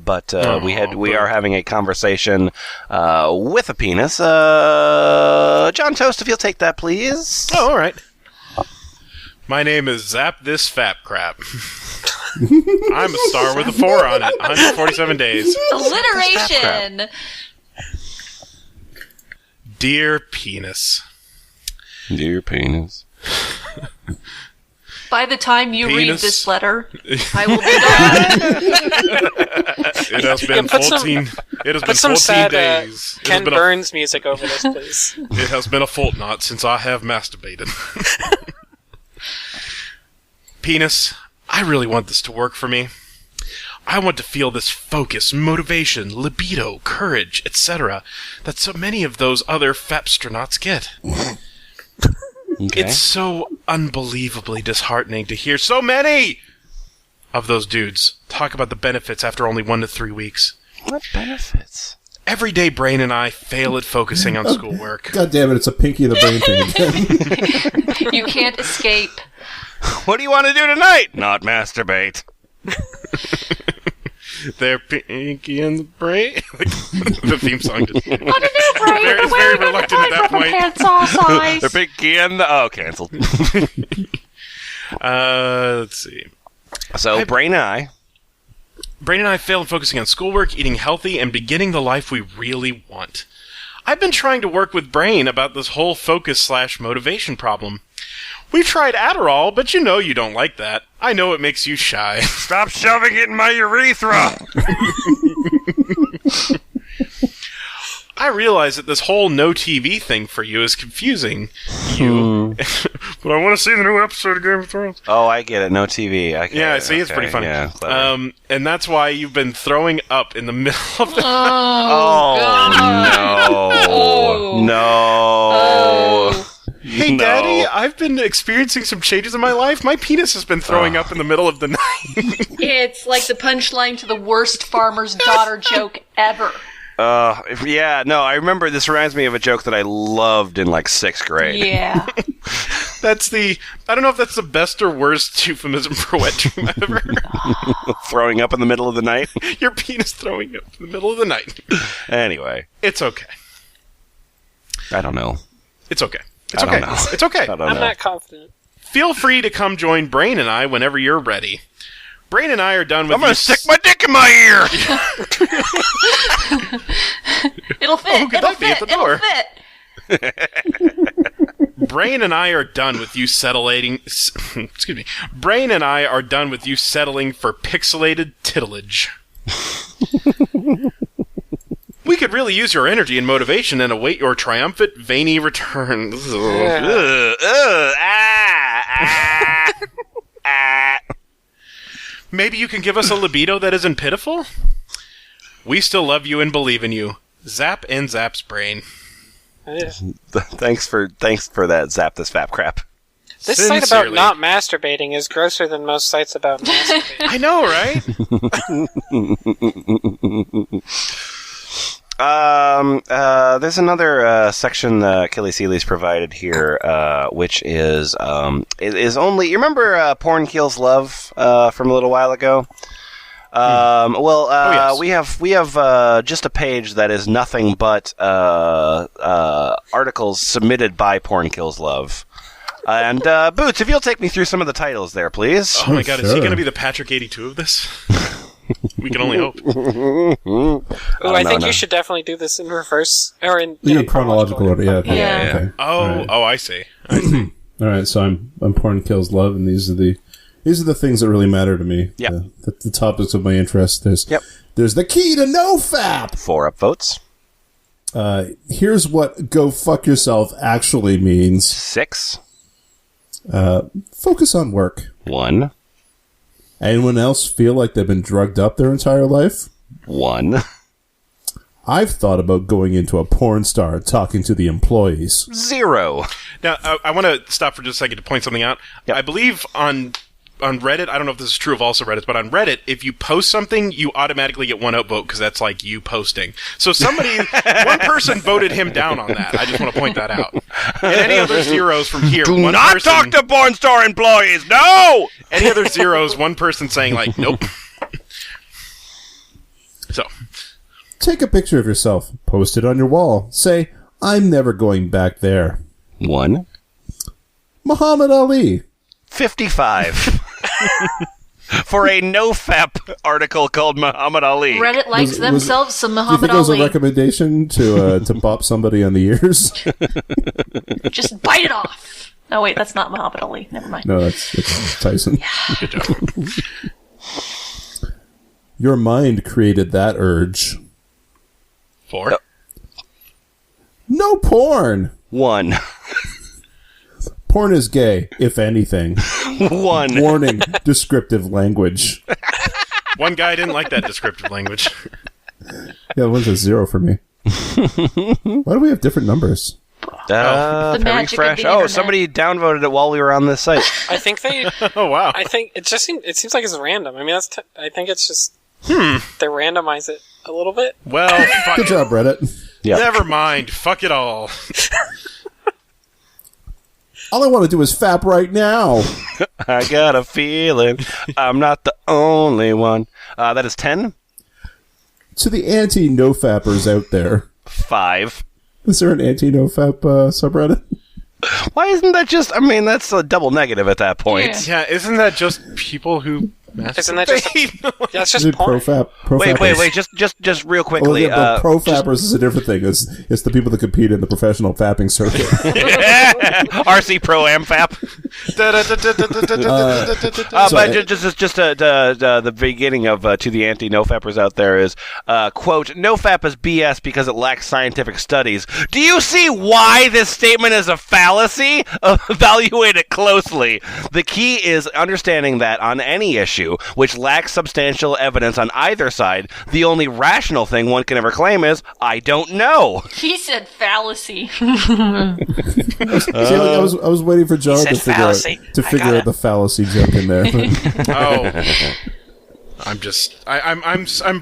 A: but we are having a conversation with a penis. John Toast, if you'll take that, please.
E: Oh, all right. My name is Zap This Fap Crap. I'm a star with a 4 on it. 147 days.
C: Alliteration.
E: Dear penis.
A: Dear penis.
C: By the time you read this letter, I will be done.
E: It has been 14. It has been 14
F: sad,
E: days.
F: Ken Burns music over this, please.
E: It has been a fortnight since I have masturbated. Penis, I really want this to work for me. I want to feel this focus, motivation, libido, courage, etc. that so many of those other fapstronauts get.
A: Okay.
E: It's so unbelievably disheartening to hear so many of those dudes talk about the benefits after only 1 to 3 weeks.
A: What benefits?
E: Every day, Brain and I fail at focusing on schoolwork.
B: God damn it, it's a Pinky the Brain thing again.
C: You can't escape.
A: What do you want to do tonight? Not masturbate.
E: They're Pinky and the Brain. The theme song just...
C: On a new Brain,
E: It's very reluctant at that point.
A: They're Pinky and the... Oh, canceled.
E: Let's see.
A: So, Brain and I
E: fail in focusing on schoolwork, eating healthy, and beginning the life we really want. I've been trying to work with Brain about this whole focus/motivation problem. We've tried Adderall, but you know you don't like that. I know it makes you shy.
A: Stop shoving it in my urethra!
E: I realize that this whole no TV thing for you is confusing you. But I want to see the new episode of Game of Thrones.
A: Oh, I get it. No TV. I
E: Yeah, see, it's pretty funny.
A: Yeah,
E: and that's why you've been throwing up in the middle of the...
A: No.
E: Hey,
A: No.
E: Daddy, I've been experiencing some changes in my life. My penis has been throwing up in the middle of the night.
C: It's like the punchline to the worst farmer's daughter joke ever.
A: Yeah, no, I remember this reminds me of a joke that I loved in like 6th grade.
C: Yeah.
E: That's the... I don't know if that's the best or worst euphemism for wet dream I've ever heard.
A: Throwing up in the middle of the night?
E: Your penis throwing up in the middle of the night.
A: Anyway.
E: It's okay.
A: I don't know.
E: It's okay.
A: I don't know.
E: It's okay.
F: I'm not confident.
E: Feel free to come join Brain and I whenever you're ready. Brain and I are done with...
A: I'm gonna stick my dick in my ear!
C: It'll fit.
E: Who could that be at the door?
C: It'll fit.
E: Brain and I are done with you settling... Excuse me. Brain and I are done with you settling for pixelated titillage. We could really use your energy and motivation and await your triumphant, veiny return. Maybe you can give us a libido that isn't pitiful? We still love you and believe in you. Zap and Zap's brain.
A: Thanks for that Zap this Fap crap.
F: This site about not masturbating is grosser than most sites about masturbating.
E: I know,
A: right? There's another section Achilles Heelies provided here, which is only. You remember Porn Kills Love from a little while ago? Yes. we have just a page that is nothing but articles submitted by Porn Kills Love. And Boots, if you'll take me through some of the titles there, please.
E: Oh my God, is he going to be the Patrick 82 of this? We can only hope.
F: I think you should definitely do this in reverse or in
B: chronological order. Yeah. Okay.
F: Yeah.
B: Okay.
E: Oh, I see.
B: All right, so I'm Porn Kills Love, and these are the things that really matter to me.
A: Yep.
B: The topics of my interest. There's the key to NoFap.
A: 4 upvotes.
B: Here's what "go fuck yourself" actually means.
A: 6.
B: Focus on work.
A: 1.
B: Anyone else feel like they've been drugged up their entire life?
A: 1.
B: I've thought about going into a porn star and talking to the employees.
A: 0.
E: Now, I want to stop for just a second to point something out. Yep. I believe on Reddit, I don't know if this is true of also Reddit, but on Reddit, if you post something, you automatically get 1 upvote because that's like you posting. So one person voted him down on that. I just want to point that out. And any other zeros from here,
A: do not talk to porn star employees, no!
E: Any other zeros, one person saying like, nope. So.
B: Take a picture of yourself, post it on your wall. Say, I'm never going back there.
A: 1.
B: Muhammad Ali.
A: 55. For a NoFap article called Muhammad Ali.
C: Reddit likes themselves some Muhammad
B: Ali. Do you think it was
C: Ali.
B: a recommendation to bop somebody on the ears?
C: Just bite it off. Oh, wait, that's not Muhammad Ali. Never mind.
B: No, that's Tyson.
C: Yeah.
E: Good job.
B: Your mind created that urge.
E: 4.
B: No porn.
A: 1.
B: Porn is gay, if anything.
A: 1.
B: Warning, descriptive language.
E: One guy didn't like that descriptive language.
B: Yeah, it was a 0 for me. Why do we have different numbers?
C: The magic
A: refresh.
C: of the internet.
A: Somebody downvoted it while we were on this site.
F: I think they.
E: Oh wow!
F: I think it seems like it's random. I mean, I think it's just they randomize it a little bit.
E: Well,
B: good job, Reddit.
A: Yep.
E: Never mind. Fuck it all.
B: All I want to do is fap right now.
A: I got a feeling I'm not the only one. That is 10.
B: To the anti-NoFappers out there.
A: 5.
B: Is there an anti-NoFap subreddit?
A: Why isn't that just... I mean, that's a double negative at that point.
E: Yeah, isn't that just people who...
F: Isn't that just... That's just porn.
A: Wait, just real quickly.
B: Pro-fappers is a different thing. It's the people that compete in the professional fapping circuit.
A: RC Pro Am Fap. But just the beginning of to the anti-NoFappers out there is, quote, NoFap is BS because it lacks scientific studies. Do you see why this statement is a fallacy? Evaluate it closely. The key is understanding that on any issue which lacks substantial evidence on either side, the only rational thing one can ever claim is, I don't know.
C: He said fallacy.
B: I was waiting for John to figure out the fallacy joke in there.
E: I'm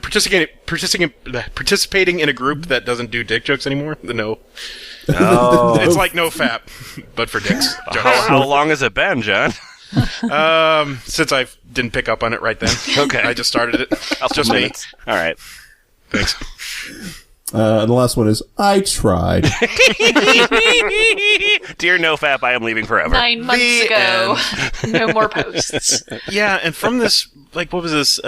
E: participating in a group that doesn't do dick jokes anymore. It's like NoFap, but for dicks.
A: How long has it been, John?
E: Since I didn't pick up on it right then.
A: Okay.
E: I just started it. Just me.
A: All right.
E: Thanks.
B: And the last one is, I tried.
A: Dear NoFap, I am leaving forever.
C: 9 months ago. No more posts.
E: Yeah, and from this, like, what was this?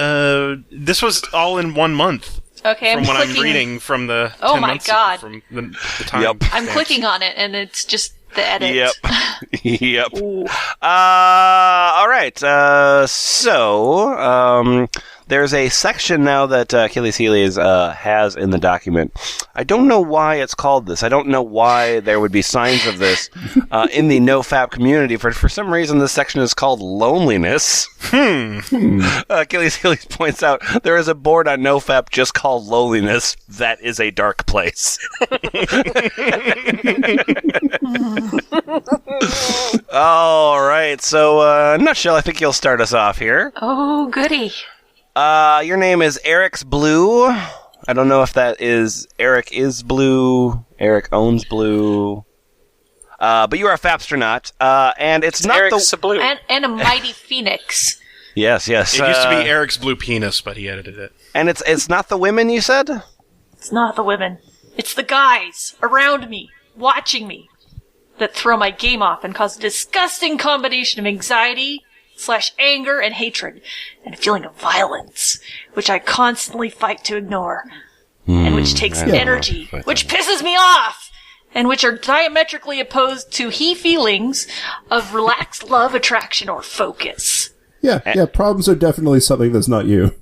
E: This was all in 1 month.
C: Okay,
E: from what I'm reading from the 10 months
C: God.
E: From the time.
A: Yep.
C: I'm clicking on it, and it's just the edit.
A: Yep. All right. So, there's a section now that Achilles Heelies has in the document. I don't know why it's called this. I don't know why there would be signs of this in the NoFap community. For some reason, this section is called loneliness. Achilles Heelies points out there is a board on NoFap just called loneliness. That is a dark place. All right. So, in a nutshell, I think you'll start us off here.
C: Oh, goody.
A: Your name is Eric's Blue. I don't know if that is Eric is blue, Eric owns blue. But you are a Fapstronaut, and it's not
F: Eric's a blue.
C: And a mighty phoenix.
A: Yes.
E: It used to be Eric's blue penis, but he edited it.
A: And it's not the women, you said?
C: It's not the women. It's the guys around me, watching me, that throw my game off and cause a disgusting combination of anxiety/anger and hatred, and a feeling of violence, which I constantly fight to ignore, and which takes energy, which pisses me off, and which are diametrically opposed to he feelings of relaxed love, attraction, or focus.
B: Yeah, problems are definitely something that's not you.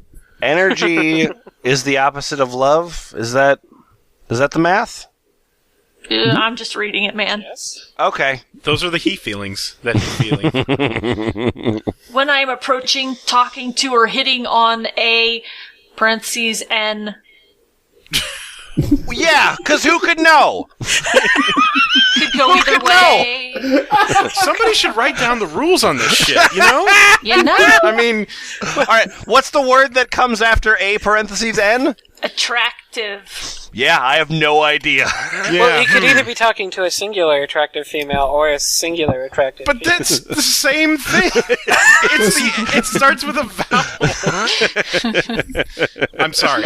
A: Energy is the opposite of love? Is that the math?
C: I'm just reading it, man.
F: Yes.
A: Okay.
E: Those are the he feelings that he's feeling.
C: When I am approaching, talking to, or hitting on a parentheses N.
A: Yeah, because who could know?
C: Could go either way.
E: Somebody should write down the rules on this shit, you know?
C: You know?
E: I mean,
A: All right, what's the word that comes after a parentheses N?
C: Attractive.
A: Yeah, I have no idea.
F: Well, you could either be talking to a singular attractive female or a singular attractive
E: but
F: female.
E: that's the same thing. It starts with a vowel. I'm sorry.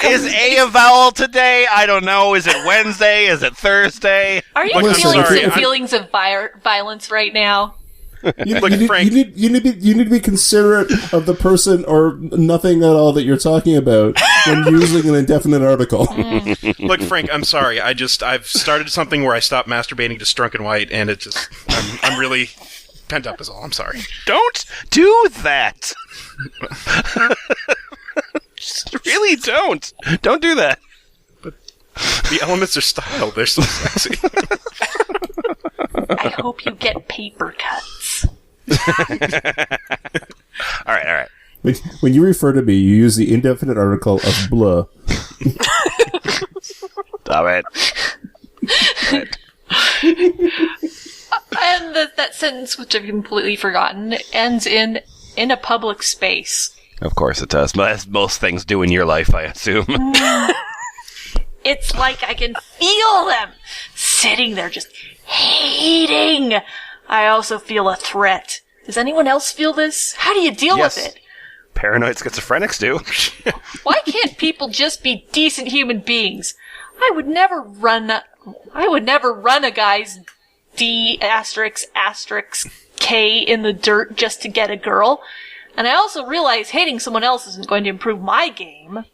A: Is a vowel today? I don't know. Is it Wednesday? Is it Thursday?
C: Are you
E: Look,
C: feeling
E: sorry,
C: some feelings of violence right now?
E: Frank.
B: You need to be considerate of the person or nothing at all that you're talking about when using an indefinite article.
E: Look, Frank, I'm sorry. I've started something where I stopped masturbating to Strunk and White, and it just I'm really pent up is all. I'm sorry.
A: Don't do that. Just really don't. Don't do that.
E: The elements are styled. They're so sexy.
C: I hope you get paper cuts.
A: All right.
B: When you refer to me, you use the indefinite article of blah.
A: Stop it.
C: And that sentence, which I've completely forgotten, ends in a public space.
A: Of course it does. But as most things do in your life, I assume.
C: It's like I can feel them sitting there just hating. I also feel a threat. Does anyone else feel this? How do you deal with it?
A: Paranoid schizophrenics do.
C: Why can't people just be decent human beings? I would never run a guy's D***K in the dirt just to get a girl. And I also realize hating someone else isn't going to improve my game. ...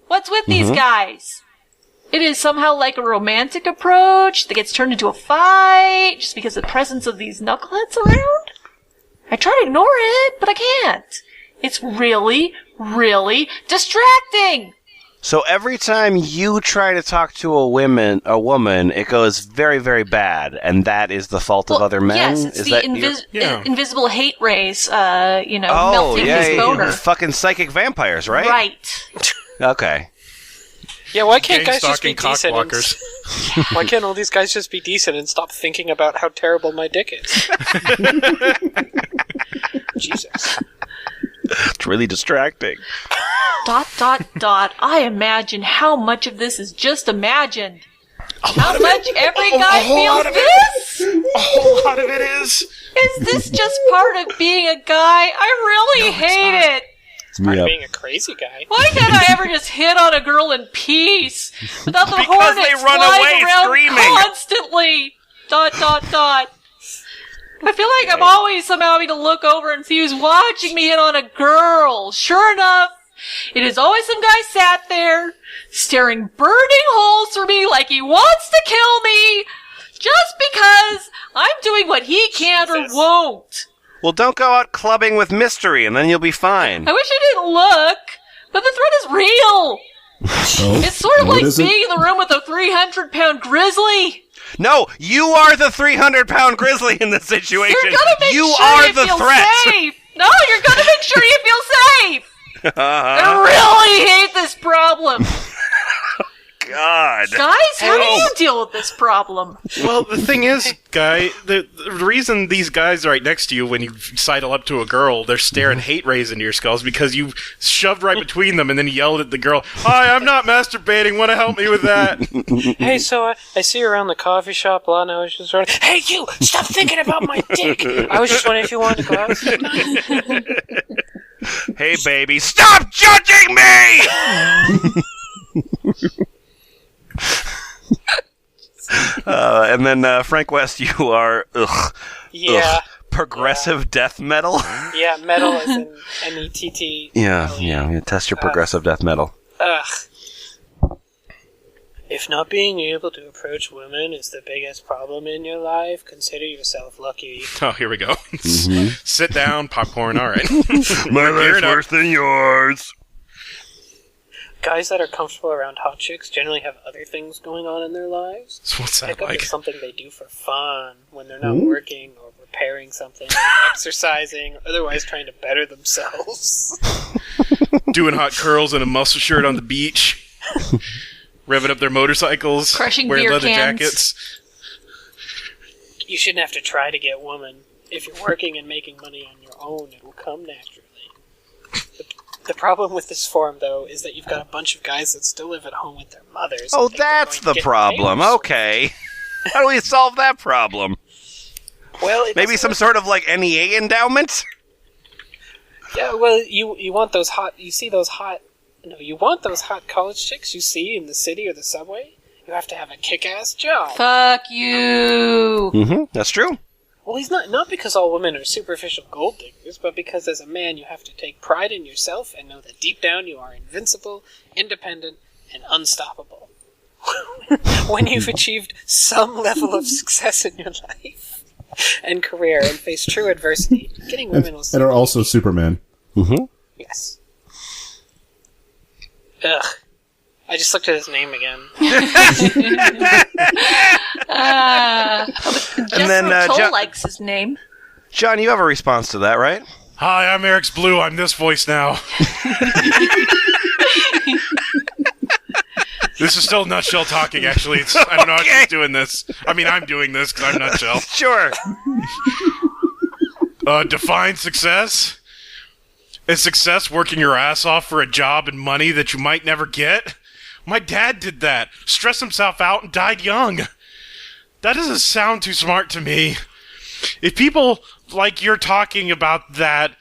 C: What's with these guys? It is somehow like a romantic approach that gets turned into a fight just because of the presence of these knuckleheads around? I try to ignore it, but I can't. It's really, really distracting!
A: So every time you try to talk to a woman, it goes very, very bad, and that is the fault of other men?
C: Yes, it's
A: is
C: the
A: that
C: invisible hate rays, melting his boner.
A: Fucking psychic vampires, right?
C: Right.
A: Okay.
F: Yeah, why can't guys just be
E: Gang-stalking
F: decent? Why can't all these guys just be decent and stop thinking about how terrible my dick is? Jesus.
A: It's really distracting. ...
C: I imagine how much of this is just imagined. How much every guy feels this?
E: A whole lot of it is.
C: Is this just part of being a guy? I really hate it.
F: It's part of being a crazy guy.
C: Why can't I ever just hit on a girl in peace without the
A: Because
C: hornets
A: they run
C: flying
A: away
C: around
A: screaming.
C: constantly? ... I feel like I'm always somehow having to look over and see who's watching me hit on a girl. Sure enough, it is always some guy sat there, staring burning holes through me like he wants to kill me, just because I'm doing what he can't or won't.
A: Well, don't go out clubbing with mystery, and then you'll be fine.
C: I wish I didn't look, but the threat is real.
B: Oh,
C: It's sort of like
B: is it?
C: being in the room with a 300-pound grizzly.
A: No, you are the 300-pound grizzly in this situation.
C: You're gonna make
A: you
C: sure
A: are
C: you
A: the
C: feel
A: threat.
C: safe. No, you're gonna make sure you feel safe. I really hate this problem.
A: God.
C: Guys, how do you deal with this problem?
E: Well, the thing is, Guy, the reason these guys are right next to you when you sidle up to a girl, they're staring hate rays into your skulls because you shoved right between them and then yelled at the girl, "Hi, I'm not masturbating. Want to help me with that?"
F: Hey, so I see you around the coffee shop a lot, and I was just sort of, hey, you! Stop thinking about my dick! I was just wondering if you wanted to go out.
A: Hey, baby, stop judging me! And then Frank West, you are progressive death metal.
F: Yeah, metal is in M-E-T-T.
A: Yeah. Test your progressive death metal.
F: If not being able to approach women is the biggest problem in your life, consider yourself lucky.
E: Oh, here we go. Sit down, popcorn. All right.
A: My life's worse than yours.
F: Guys that are comfortable around hot chicks generally have other things going on in their lives.
E: So what's that
F: Pickup
E: like?
F: is something they do for fun when they're not working or repairing something, or exercising, or otherwise trying to better themselves.
E: Doing hot curls in a muscle shirt on the beach. Revving up their motorcycles.
C: Crushing
E: wearing
C: beer
E: leather
C: cans.
E: jackets.
F: You shouldn't have to try to get women. If you're working and making money on your own, it will come naturally. The problem with this forum, though, is that you've got a bunch of guys that still live at home with their mothers.
A: Oh, that's the problem. Okay. How do we solve that problem?
F: Well,
A: Maybe some sort of, like, NEA endowment?
F: Yeah, well, you want those hot... You see those hot... No, you want those hot college chicks you see in the city or the subway? You have to have a kick-ass job.
C: Fuck you.
A: Mm-hmm, that's true.
F: Well, he's not because all women are superficial gold diggers, but because as a man you have to take pride in yourself and know that deep down you are invincible, independent, and unstoppable. When you've achieved some level of success in your life and career and face true adversity, getting women will...
B: And are also Superman.
A: Mm-hmm.
F: Yes. Ugh. I just looked at his name again.
A: And then,
C: Joel likes his name.
A: John, you have a response to that, right?
E: Hi, I'm Eric's Blue. I'm this voice now. This is still Nutshell talking, actually. I don't know how she's doing this. I mean, I'm doing this because I'm Nutshell.
A: Sure.
E: Define success? Is success working your ass off for a job and money that you might never get? My dad did that. Stressed himself out and died young. That doesn't sound too smart to me. If people like you're talking about that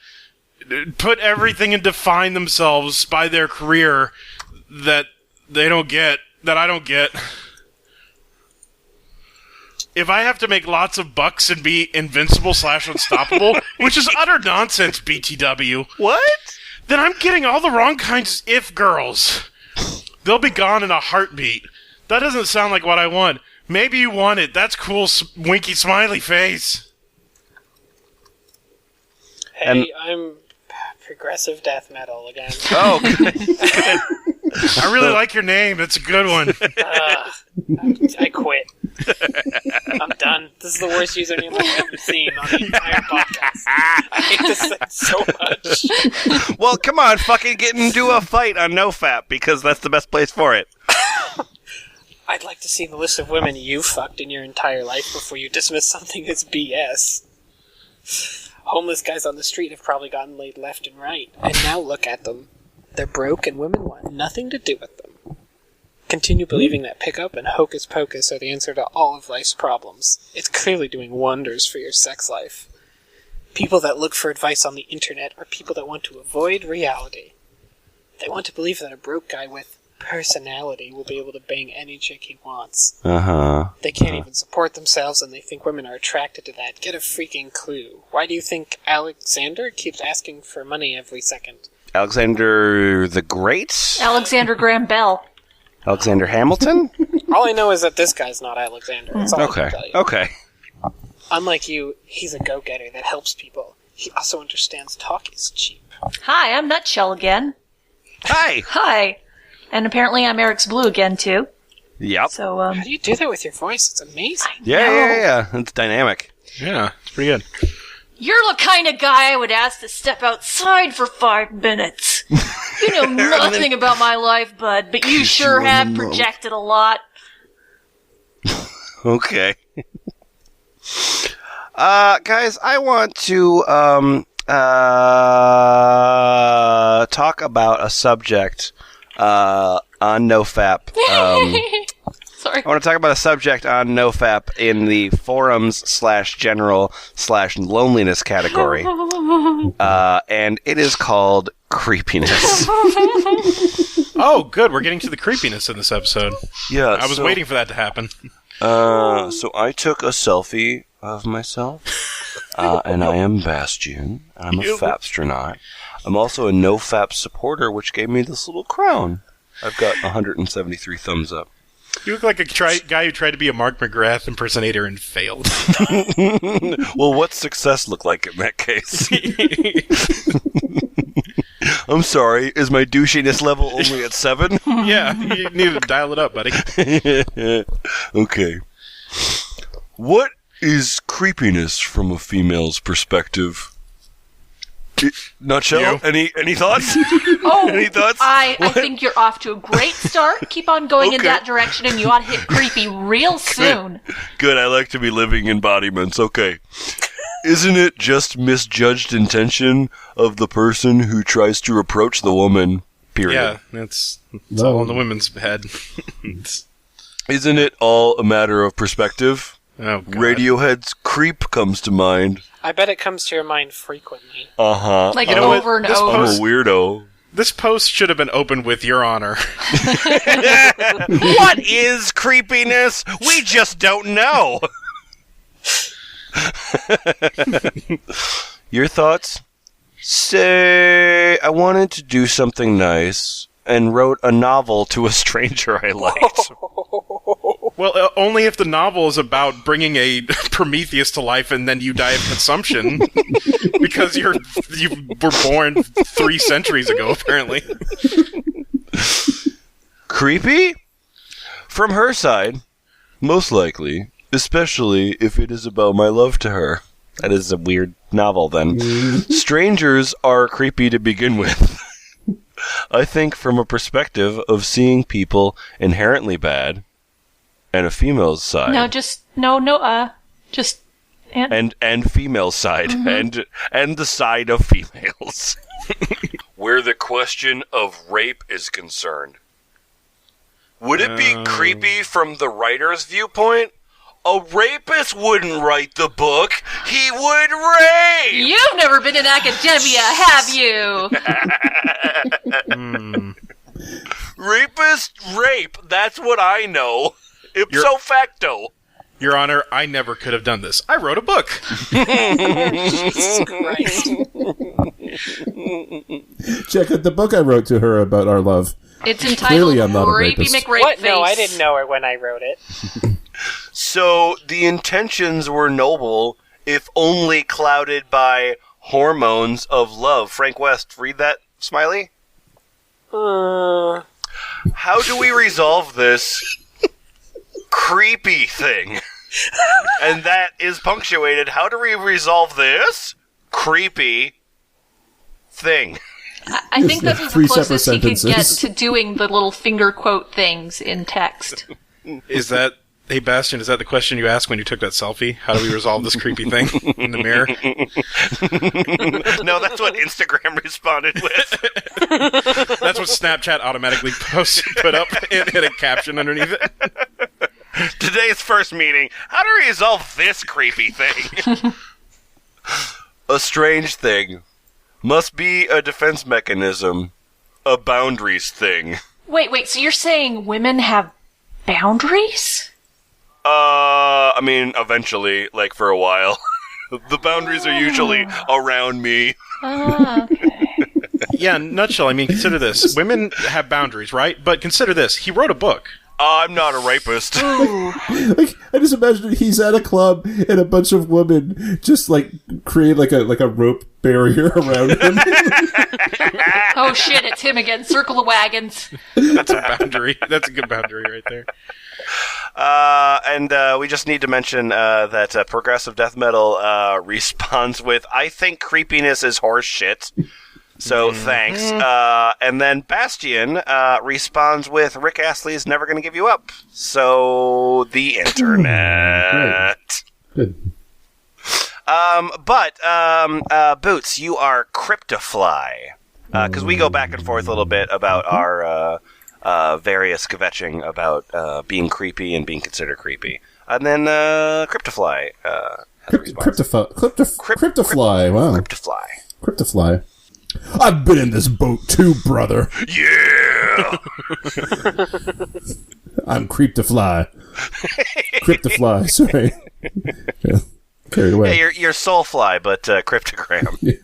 E: put everything and define themselves by their career that they don't get, that I don't get. If I have to make lots of bucks and be invincible / unstoppable, which is utter nonsense, BTW.
A: What?
E: Then I'm getting all the wrong kinds of if girls. They'll be gone in a heartbeat. That doesn't sound like what I want. Maybe you want it. That's cool, winky smiley face.
F: Hey, I'm Progressive Death Mettle again.
A: Oh,
E: I really like your name. It's a good one.
F: I quit. I'm done. This is the worst username I've ever seen on the entire podcast. I hate this thing so much.
A: Well, come on, fucking get into a fight on NoFap, because that's the best place for it.
F: I'd like to see the list of women you fucked in your entire life before you dismiss something as BS. Homeless guys on the street have probably gotten laid left and right, and now look at them. They're broke and women want nothing to do with them. Continue believing that pickup and hocus pocus are the answer to all of life's problems. It's clearly doing wonders for your sex life. People that look for advice on the internet are people that want to avoid reality. They want to believe that a broke guy with personality will be able to bang any chick he wants. They can't even support themselves and they think women are attracted to that. Get a freaking clue. Why do you think Alexander keeps asking for money every second?
A: Alexander the Great?
C: Alexander Graham Bell.
A: Alexander Hamilton?
F: All I know is that this guy's not Alexander. That's all I
A: Okay.
F: can tell you.
A: Okay.
F: Unlike you, he's a go-getter that helps people. He also understands talk is cheap.
C: Hi, I'm Nutshell again.
A: Hi.
C: Hi. And apparently I'm Eric's Blue again, too.
A: Yep.
C: So,
F: How do you do that with your voice? It's amazing.
A: Yeah. It's dynamic.
E: Yeah, it's pretty good.
C: You're the kind of guy I would ask to step outside for 5 minutes. You know nothing about my life, bud, but you sure have projected a lot.
A: Okay. Guys, I want to talk about a subject on NoFap.
C: Sorry.
A: I want to talk about a subject on NoFap in the forums/general/loneliness category. And it is called creepiness.
E: Oh, good. We're getting to the creepiness in this episode.
A: Yeah.
E: I was waiting for that to happen.
A: So I took a selfie of myself, and I am Bastion. I'm a Fapstronaut. I'm also a NoFap supporter, which gave me this little crown. I've got 173 thumbs up.
E: You look like a guy who tried to be a Mark McGrath impersonator and failed.
A: Well, what's success look like in that case? I'm sorry, is my douchiness level only at 7?
E: Yeah, you need to dial it up, buddy.
A: Okay. What is creepiness from a female's perspective? Nutshell?
E: You?
A: Any thoughts?
C: Oh,
A: Any thoughts?
C: I think you're off to a great start. Keep on going in
A: Okay.
C: that direction, and you ought to hit creepy real soon.
A: Good, I like to be living embodiments. Okay. Isn't it just misjudged intention of the person who tries to approach the woman? Period.
E: Yeah, it's all in the women's head.
A: Isn't it all a matter of perspective?
E: Oh, God.
A: Radiohead's Creep comes to mind.
F: I bet it comes to your mind frequently.
A: Uh-huh.
C: Like
E: know what?
C: over and
E: This
C: over.
A: I'm a weirdo.
E: This post should have been opened with Your Honor.
A: What is creepiness? We just don't know. Your thoughts? Say, I wanted to do something nice and wrote a novel to a stranger I liked.
E: Well, only if the novel is about bringing a Prometheus to life and then you die of consumption because you were born 3 centuries ago, apparently.
A: Creepy? From her side, most likely, especially if it is about my love to her. That is a weird novel, then. Strangers are creepy to begin with. I think from a perspective of seeing people inherently bad, and a female's side.
C: No, just
A: and female side, and the side of females. Where the question of rape is concerned. Would it be creepy from the writer's viewpoint? A rapist wouldn't write the book. He would rape!
C: You've never been in academia, have you?
A: Rapist rape. That's what I know. Ipso facto.
E: Your Honor, I never could have done this. I wrote a book.
F: Jesus Christ.
B: Check out the book I wrote to her about our love.
C: It's entitled
B: Clearly I'm not a
C: Rapey
B: rapist.
C: McRapeface.
F: What? No, I didn't know it when I wrote it.
A: So the intentions were noble, if only clouded by hormones of love. Frank West, read that, Smiley? How do we resolve this creepy thing? And that is punctuated. How do we resolve this creepy thing?
C: I think that was the
B: 3 separate
C: closest he could get
B: sentences.
C: to doing the little finger quote things in text.
E: Is that... Hey, Bastion, is that the question you asked when you took that selfie? How do we resolve this creepy thing in the mirror?
A: No, that's what Instagram responded with.
E: That's what Snapchat automatically put up and hit a caption underneath it.
A: Today's first meeting. How to resolve this creepy thing? A strange thing. Must be a defense mechanism. A boundaries thing.
C: Wait, so you're saying women have boundaries?
A: I mean, eventually, like for a while. The boundaries are usually around me.
C: Okay.
E: Yeah, nutshell, I mean, consider this. Women have boundaries, right? But consider this. He wrote a book.
A: I'm not a rapist.
B: Like, I just imagine he's at a club and a bunch of women just like create like a rope barrier around him.
C: Oh shit, it's him again. Circle the wagons.
E: That's a boundary. That's a good boundary right there.
A: And we just need to mention that Progressive Death Metal responds with, I think creepiness is horse shit. So thanks. And then Bastion responds with, Rick Astley's never going to give you up. So the internet.
B: Good.
A: But Boots, you are Cryptofly. Because we go back and forth a little bit about our various kvetching about being creepy and being considered creepy. And then Cryptofly.
B: Cryptofly. Wow. Cryptofly. I've been in this boat too, brother.
A: Yeah!
B: I'm Cryptofly. Cryptofly, sorry. Yeah. Carried away.
A: Yeah, you're Soulfly, but cryptogram.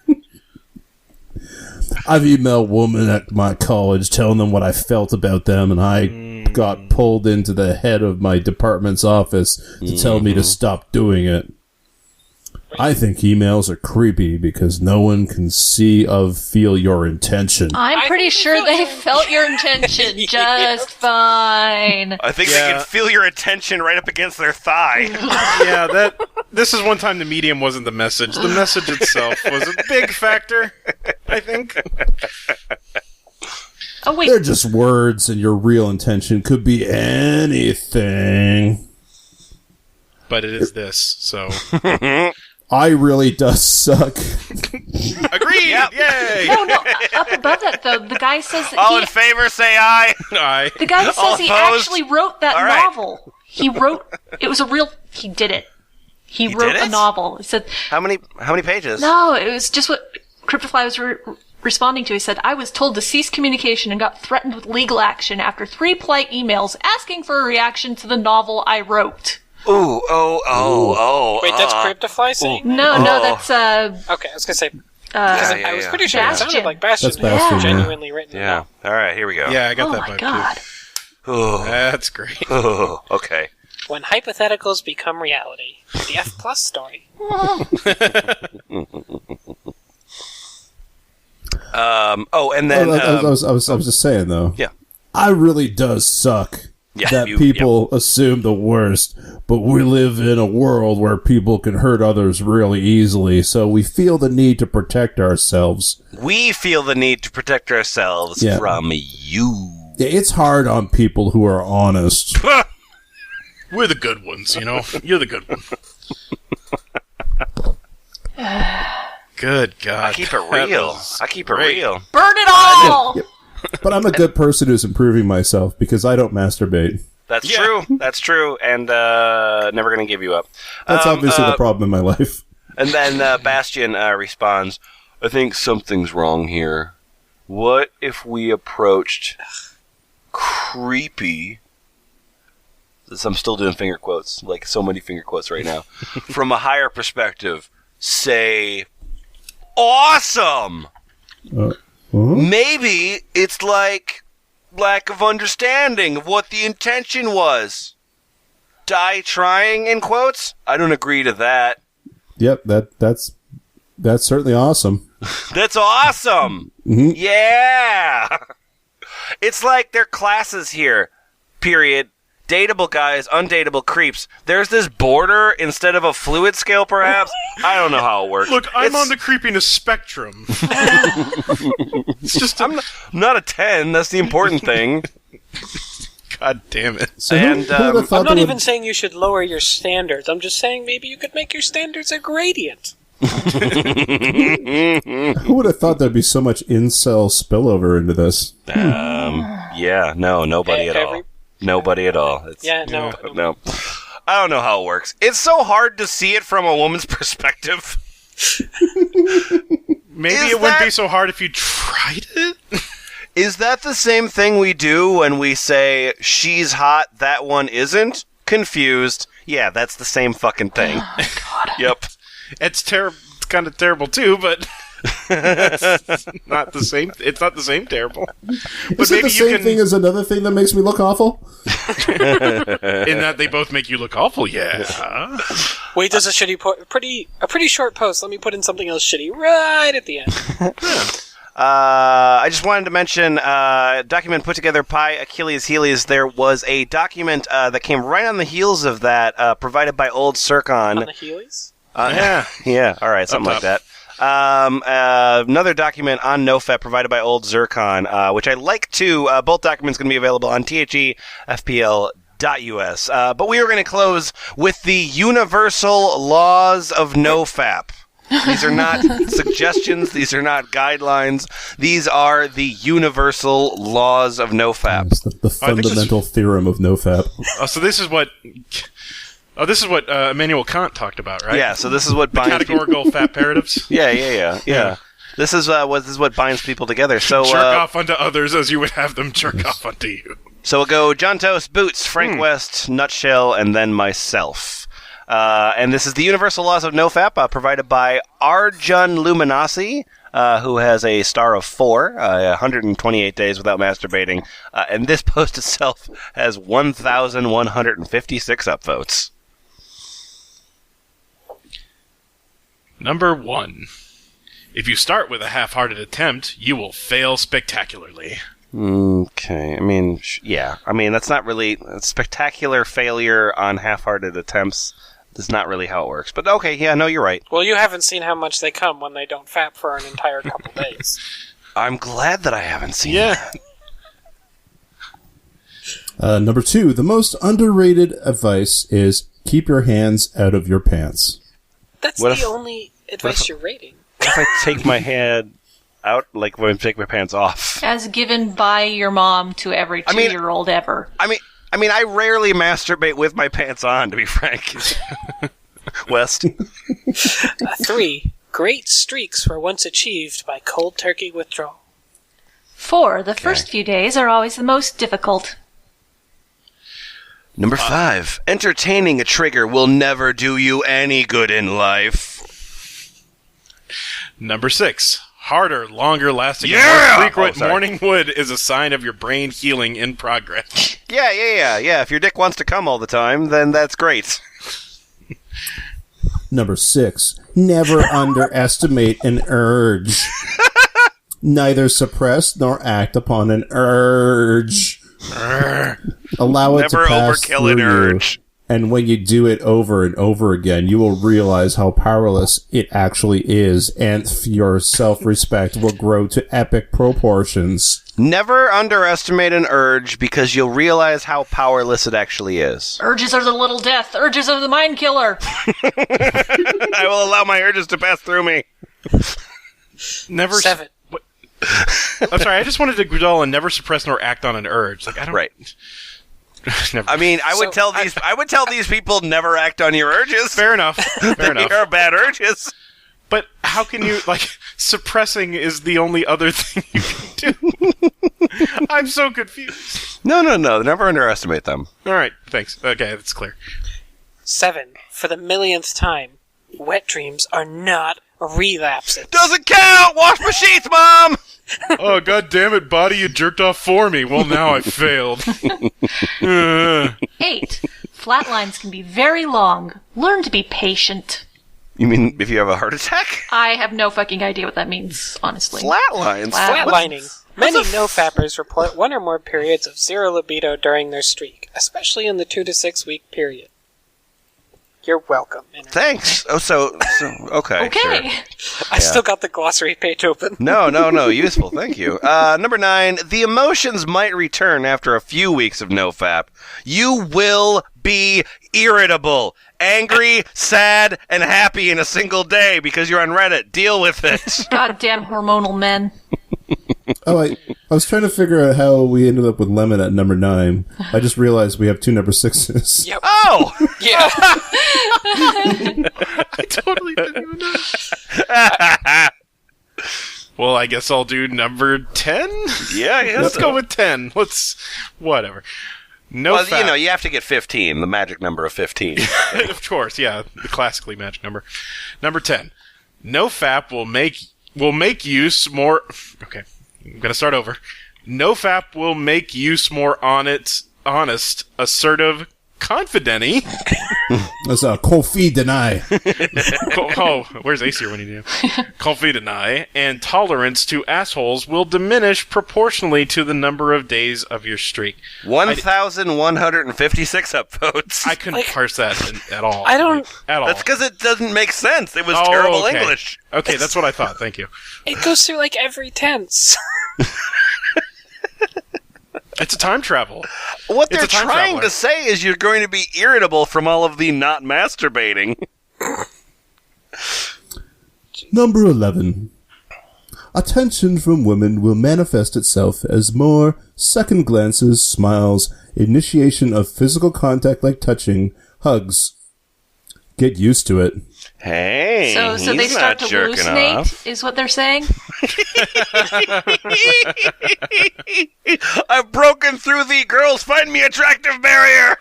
B: I've emailed women at my college telling them what I felt about them, and I got pulled into the head of my department's office to tell me to stop doing it. I think emails are creepy because no one can feel your intention.
C: I'm pretty sure they felt your intention just fine.
A: I think they can feel your intention right up against their thigh.
E: Yeah, this is one time the medium wasn't the message. The message itself was a big factor, I think.
C: Oh, wait.
B: They're just words, and your real intention could be anything.
E: But it is this, so...
B: I really does suck.
E: Agreed! Yep. Yay!
C: No, up above that, though, the guy says that
A: All in favor, say aye.
E: Aye.
C: The guy says he actually wrote that
A: All right.
C: novel. He wrote... It was a real... He did it. He wrote a novel. He said...
A: How many pages?
C: No, it was just what Cryptofly was responding to. He said, I was told to cease communication and got threatened with legal action after 3 polite emails asking for a reaction to the novel I wrote.
A: Ooh,
F: Wait, that's Cryptofly saying?
C: No, that's,
F: Okay, I was gonna say... I was pretty sure it sounded like Bastion.
B: That's Bastion,
F: Genuinely written.
A: Yeah. All right, here we go.
E: Yeah, I got
C: oh
E: that
C: my
E: vibe
C: god.
E: too.
A: Ooh.
E: That's great.
A: Ooh, okay.
F: When hypotheticals become reality. The F+ story.
A: And then...
B: I was just saying, though.
A: Yeah.
B: I really does suck that people assume the worst, but we live in a world where people can hurt others really easily, so we feel the need to protect ourselves.
A: We feel the need to protect ourselves from you.
B: Yeah, it's hard on people who are honest.
E: We're the good ones, you know? You're the good one. Good God.
A: I keep it real.
C: Burn it all!
B: Yep. But I'm a good person who's improving myself because I don't masturbate.
A: That's true. That's true. And never going to give you up.
B: That's obviously the problem in my life.
A: And then Bastion responds, I think something's wrong here. What if we approached creepy... I'm still doing finger quotes, like so many finger quotes right now. From a higher perspective, say, awesome! Maybe it's like lack of understanding of what the intention was. Die trying, in quotes? I don't agree to that.
B: Yep, that's certainly awesome.
A: That's awesome!
B: Mm-hmm.
A: Yeah! It's like their classes here, period. Dateable guys, undateable creeps. There's this border instead of a fluid scale, perhaps? I don't know how it works.
E: Look, I'm on the creepiness spectrum. It's just...
A: I'm not a 10. That's the important thing.
E: God damn it.
B: So
A: and
B: who
F: I'm not even saying you should lower your standards. I'm just saying maybe you could make your standards a gradient.
B: Who would have thought there'd be so much incel spillover into this?
A: Yeah, no, nobody at all. Nobody at all.
F: No.
A: I don't know how it works. It's so hard to see it from a woman's perspective.
E: Maybe it wouldn't be so hard if you tried it?
A: Is that the same thing we do when we say, she's hot, that one isn't? Confused. Yeah, that's the same fucking thing.
C: Oh, God.
A: Yep.
E: It's kind of terrible too, but... That's not the same. It's not the same terrible. But
B: Is it the same thing as another thing that makes me look awful?
E: In that they both make you look awful, yeah.
F: Wait, does a pretty short post. Let me put in something else shitty right at the end.
A: I just wanted to mention a document put together by Achilles Heelies. There was a document that came right on the heels of that, provided by Old Circon.
F: On the Heelies?
A: Yeah, all right, something like that. Another document on NoFap provided by Old Zircon, which I like too. Both documents going to be available on thefpl.us. But we are going to close with the universal laws of NoFap. These are not suggestions. These are not guidelines. These are the universal laws of NoFap.
B: It's the fundamental theorem of NoFap.
E: Oh, so this is what... Oh, this is what Immanuel Kant talked about, right?
A: Yeah, so this is what
E: the
A: binds
E: categorical fap paratives?
A: Yeah. This is what binds people together. So
E: jerk off unto others as you would have them jerk off unto you.
A: So we'll go John Toast, Boots, Frank West, Nutshell, and then myself. And this is the Universal Laws of NoFap, provided by Arjun Luminasi, who has a star of 4, 128 days without masturbating. And this post itself has 1,156 upvotes.
E: Number 1. If you start with a half-hearted attempt, you will fail spectacularly.
A: Okay, I mean, yeah. I mean, that's not really... Spectacular failure on half-hearted attempts is not really how it works. But okay, yeah, no, you're right.
F: Well, you haven't seen how much they come when they don't fap for an entire couple days.
A: I'm glad that I haven't seen that.
B: Number 2, the most underrated advice is keep your hands out of your pants.
F: That's the only advice you're rating.
A: What if I take my hand out, like when I take my pants off?
C: As given by your mom to every 2-year-old ever.
A: I mean, I rarely masturbate with my pants on, to be frank. West.
F: 3, great streaks were once achieved by cold turkey withdrawal.
C: 4, the first few days are always the most difficult.
A: Number 5, entertaining a trigger will never do you any good in life.
E: Number 6, harder, longer lasting, and more frequent morning wood is a sign of your brain healing in progress.
A: Yeah. If your dick wants to come all the time, then that's great.
B: Number 6, never underestimate an urge. Neither suppress nor act upon an urge. Allow it to pass through an urge. And when you do it over and over again, you will realize how powerless it actually is, and your self-respect will grow to epic proportions.
A: Never underestimate an urge, because you'll realize how powerless it actually is.
C: Urges are the little death. Urges are the mind killer.
A: I will allow my urges to pass through me.
F: 7.
E: I'm sorry, I just wanted to griddle and never suppress nor act on an urge. Like, I don't...
A: Right.
E: Never.
A: I mean, I would tell these people never act on your urges.
E: Fair enough.
A: They are bad urges.
E: But how can you, like, suppressing is the only other thing you can do. I'm so confused.
A: No. Never underestimate them.
E: All right, thanks. Okay, that's clear.
F: 7, for the millionth time, wet dreams are not relapses.
A: Doesn't count! Wash my sheets, Mom!
E: Oh, god damn it, body, you jerked off for me. Well, now I failed.
C: 8, flat lines can be very long. Learn to be patient.
A: You mean if you have a heart attack?
C: I have no fucking idea what that means, honestly.
A: Flatlines?
F: Flatlining. Many no-fappers report 1 or more periods of zero libido during their streak, especially in the 2 to 6 week period. You're welcome. Internet.
A: Thanks. Oh, so okay.
C: Okay.
A: Sure.
F: I still got the glossary page open.
A: No. Useful. Thank you. Number 9, the emotions might return after a few weeks of NoFap. You will be irritable, angry, sad, and happy in a single day because you're on Reddit. Deal with it.
C: Goddamn hormonal men.
B: Oh, I was trying to figure out how we ended up with Lemon at number 9. I just realized we have 2 number 6s.
F: Yep.
A: Oh!
F: Yeah.
E: I totally didn't even know. Well, I guess I'll do number 10?
A: Yeah, I guess
E: Let's go with 10. Whatever.
A: Well, you have to get 15, the magic number of 15.
E: Of course, yeah. The classically magic number. Number 10. NoFap will make will make use more... Okay, I'm going to start over. NoFap will make use more honest, assertive, confident-y.
B: That's a Kofi deny.
E: Where's Acer when you need him? Confident-y and tolerance to assholes will diminish proportionally to the number of days of your streak.
A: 1,156 upvotes.
E: I couldn't parse that at all.
F: I don't...
E: at all.
A: That's because it doesn't make sense. It was terrible English.
E: Okay, that's what I thought. Thank you.
F: It goes through, like, every tense.
E: It's a time travel.
A: What they're trying to say is you're going to be irritable from all of the not masturbating.
B: Number 11. Attention from women will manifest itself as more second glances, smiles, initiation of physical contact like touching, hugs. Get used to it.
A: Hey,
C: so they start to hallucinate, off. Is what they're saying?
A: I've broken through the girls find me attractive barrier.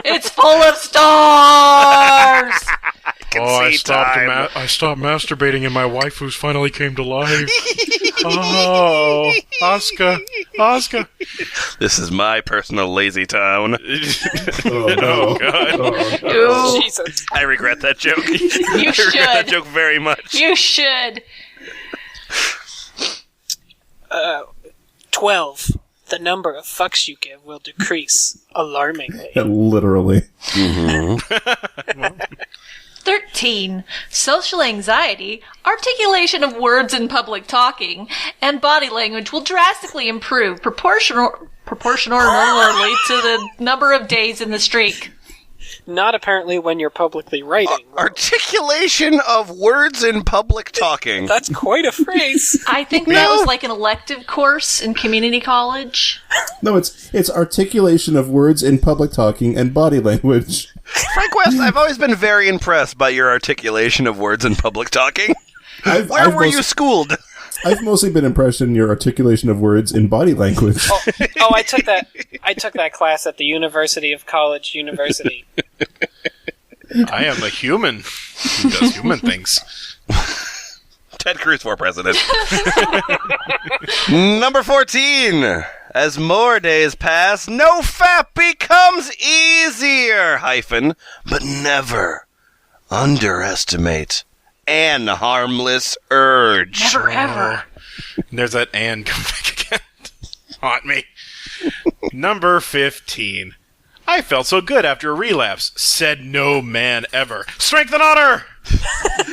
C: It's full of stars.
E: I stopped masturbating and my waifus finally came to life. Oh, Asuka.
A: This is my personal lazy town.
E: Oh, God.
C: Oh.
F: Jesus.
A: I regret that joke.
C: You should.
A: I regret that joke very much.
C: You should.
F: 12. The number of fucks you give will decrease alarmingly.
B: Literally.
A: Mm-hmm.
C: 13. Social anxiety, articulation of words in public talking, and body language will drastically improve proportionally to the number of days in the streak.
F: Not apparently when you're publicly writing.
A: Articulation of words in public talking.
F: That's quite a phrase.
C: I think that was like an elective course in community college.
B: No, it's articulation of words in public talking and body language.
A: Frank West, I've always been very impressed by your articulation of words in public talking. Where were you schooled?
B: I've mostly been impressed in your articulation of words in body language.
F: I took that class at the University of College University.
E: I am a human who does human things.
A: Ted Cruz for president. Number 14. As more days pass, NoFap becomes easier, but never underestimate an harmless urge.
C: Never ever.
E: There's that and come back again. Haunt me. Number 15. I felt so good after a relapse. Said no man ever. Strength and honor!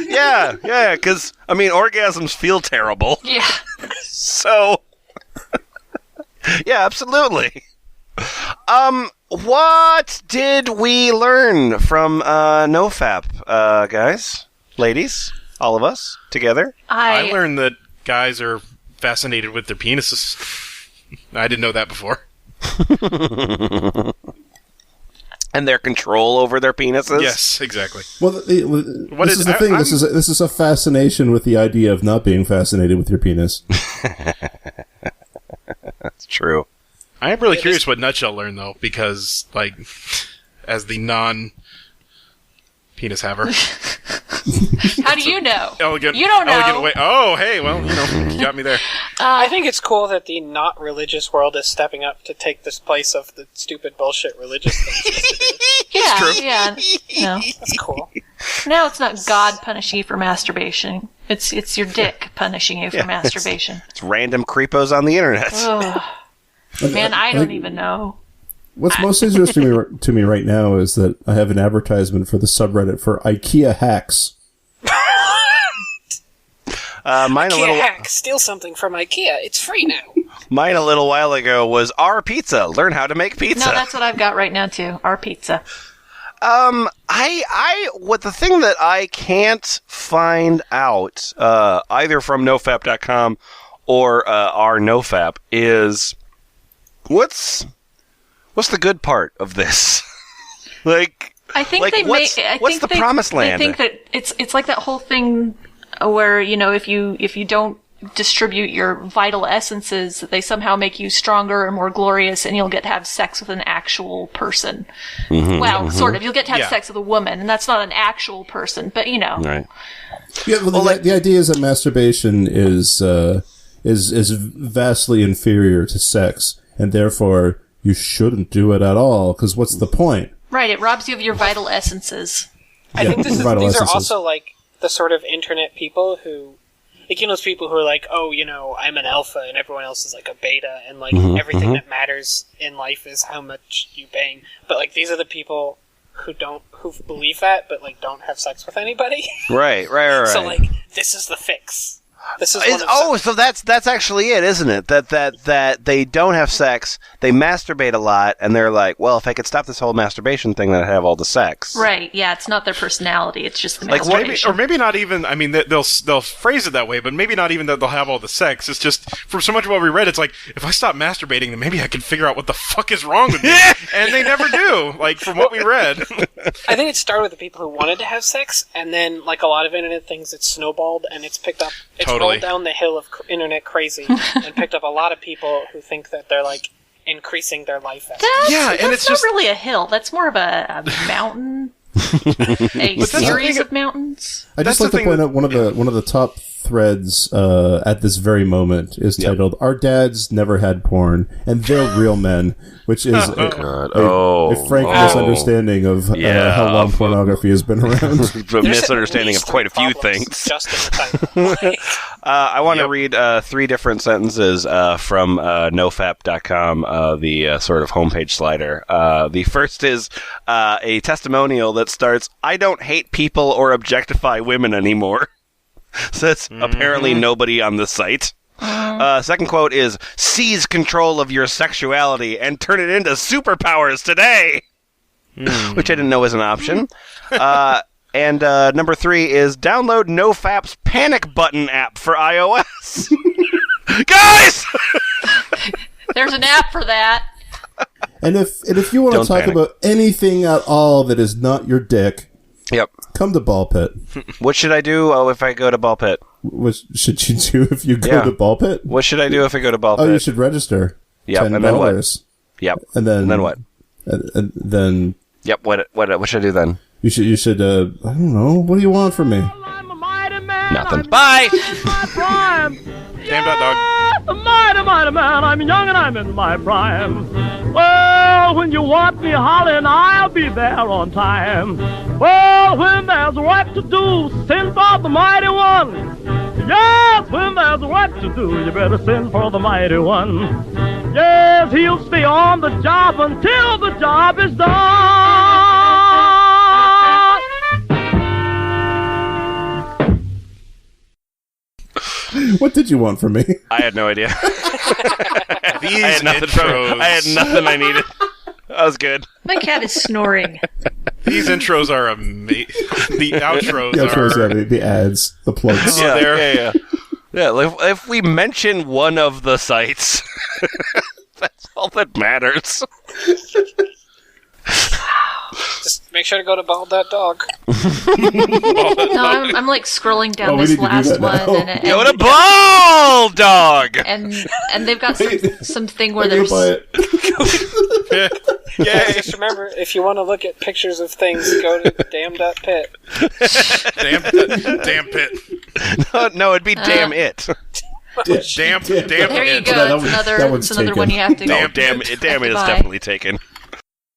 A: Yeah, because, orgasms feel terrible.
C: Yeah.
A: So, yeah, absolutely. What did we learn from NoFap, guys? Ladies? All of us? Together?
E: I learned that guys are fascinated with their penises. I didn't know that before.
A: And their control over their penises?
E: Yes, exactly.
B: Well, this is the thing. This is a fascination with the idea of not being fascinated with your penis.
A: That's true.
E: I am really curious what Nutshell learned, though, because, as the non-penis haver.
C: How do you know?
E: Elegant,
C: you don't know.
E: Elegant way. Oh, hey, well, you got me there.
F: I think it's cool that the not religious world is stepping up to take this place of the stupid bullshit religious things used to do.
C: Yeah, yeah. No.
F: That's cool.
C: Now it's not God punishing you for masturbation. It's your dick punishing you for masturbation.
A: It's random creepos on the internet.
C: Ugh. Man, I don't even know.
B: What's most interesting to me right now is that I have an advertisement for the subreddit for IKEA hacks.
F: IKEA hack. Steal something from IKEA. It's free now.
A: Mine a little while ago was our pizza. Learn how to make pizza.
C: No, that's what I've got right now too. Our pizza.
A: What the thing that I can't find out, either from nofap.com or our NoFap is what's the good part of this?
C: I think
A: what's the promised land?
C: I think that it's like that whole thing where if you don't distribute your vital essences, they somehow make you stronger and more glorious, and you'll get to have sex with an actual person. Well, sort of. You'll get to have sex with a woman, and that's not an actual person, but you know.
A: Right.
B: Yeah, well, the idea is that masturbation is vastly inferior to sex, and therefore you shouldn't do it at all, because what's the point?
C: Right, it robs you of your vital essences.
F: I think these are also, like, the sort of internet people who, like, you know, those people who are like, oh, you know, I'm an alpha and everyone else is, like, a beta, and, like, everything that matters in life is how much you bang. But, like, these are the people who believe that, but, like, don't have sex with anybody.
A: Right.
F: So, like, this is the fix. This is
A: so that's actually it, isn't it? That they don't have sex, they masturbate a lot, and they're like, well, if I could stop this whole masturbation thing, then I'd have all the sex.
C: Right? Yeah, it's not their personality; it's just the masturbation.
E: Maybe not even. I mean, they'll phrase it that way, but maybe not even that they'll have all the sex. It's just from so much of what we read, it's like if I stop masturbating, then maybe I can figure out what the fuck is wrong with me, and they never do. Like from what we read,
F: I think it started with the people who wanted to have sex, and then like a lot of internet things, it snowballed and it's picked up. It's rolled down the hill of internet crazy and picked up a lot of people who think that they're like increasing their life.
C: That's not really a hill. That's more of a mountain. A series of mountains.
B: I just like to point out one of the top threads at this very moment is titled "Our Dads Never Had Porn and They're Real Men," which is a frank misunderstanding of how long pornography has been around.
A: A misunderstanding of quite a few things.
F: Just in the title.
A: I want to read 3 different sentences from NoFap.com, the sort of homepage slider. The first is a testimonial that starts, "I don't hate people or objectify women anymore." So that's apparently nobody on the site. Second quote is, "Seize control of your sexuality and turn it into superpowers today," which I didn't know was an option. And number 3 is, "Download NoFap's Panic Button app for iOS." Guys!
C: There's an app for that.
B: And if you want to talk about anything at all that is not your dick, come to Ball Pit.
A: What should I do if I go to Ball Pit?
B: What should you do if you go to Ball Pit?
A: What should I do if I go to Ball Pit?
B: Oh, you should register.
A: Yep,
B: $10.
A: and then what? Yep.
B: And then
A: what?
B: And then...
A: Yep, what should I do then?
B: You should, I don't know, what do you want from me?
A: Nothing. Bye!
E: Damn that dog.
D: A mighty man, I'm young and I'm in my prime. Well, when you want me hollering, I'll be there on time. Well, when there's work to do, send for the mighty one. Yes, when there's work to do, you better send for the mighty one. Yes, he'll stay on the job until the job is done.
B: What did you want from me?
A: I had no idea.
E: I had
A: nothing I needed. That was good.
C: My cat is snoring.
E: These intros are amazing. The outros are...
B: the ads, the plugs.
A: Yeah, if we mention one of the sites, that's all that matters.
F: Just make sure to go to Bald.dog.
C: No, I'm like scrolling down this last one. And
A: go to Bald Dog!
C: And they've got some thing where there's...
F: Yeah, just remember, if you want to look at pictures of things, go to damn.pit.
E: Damn pit.
A: No, it'd be damn it.
E: Damn
C: There you
E: it.
C: go. It's another one you have to go.
A: Damn it is definitely taken.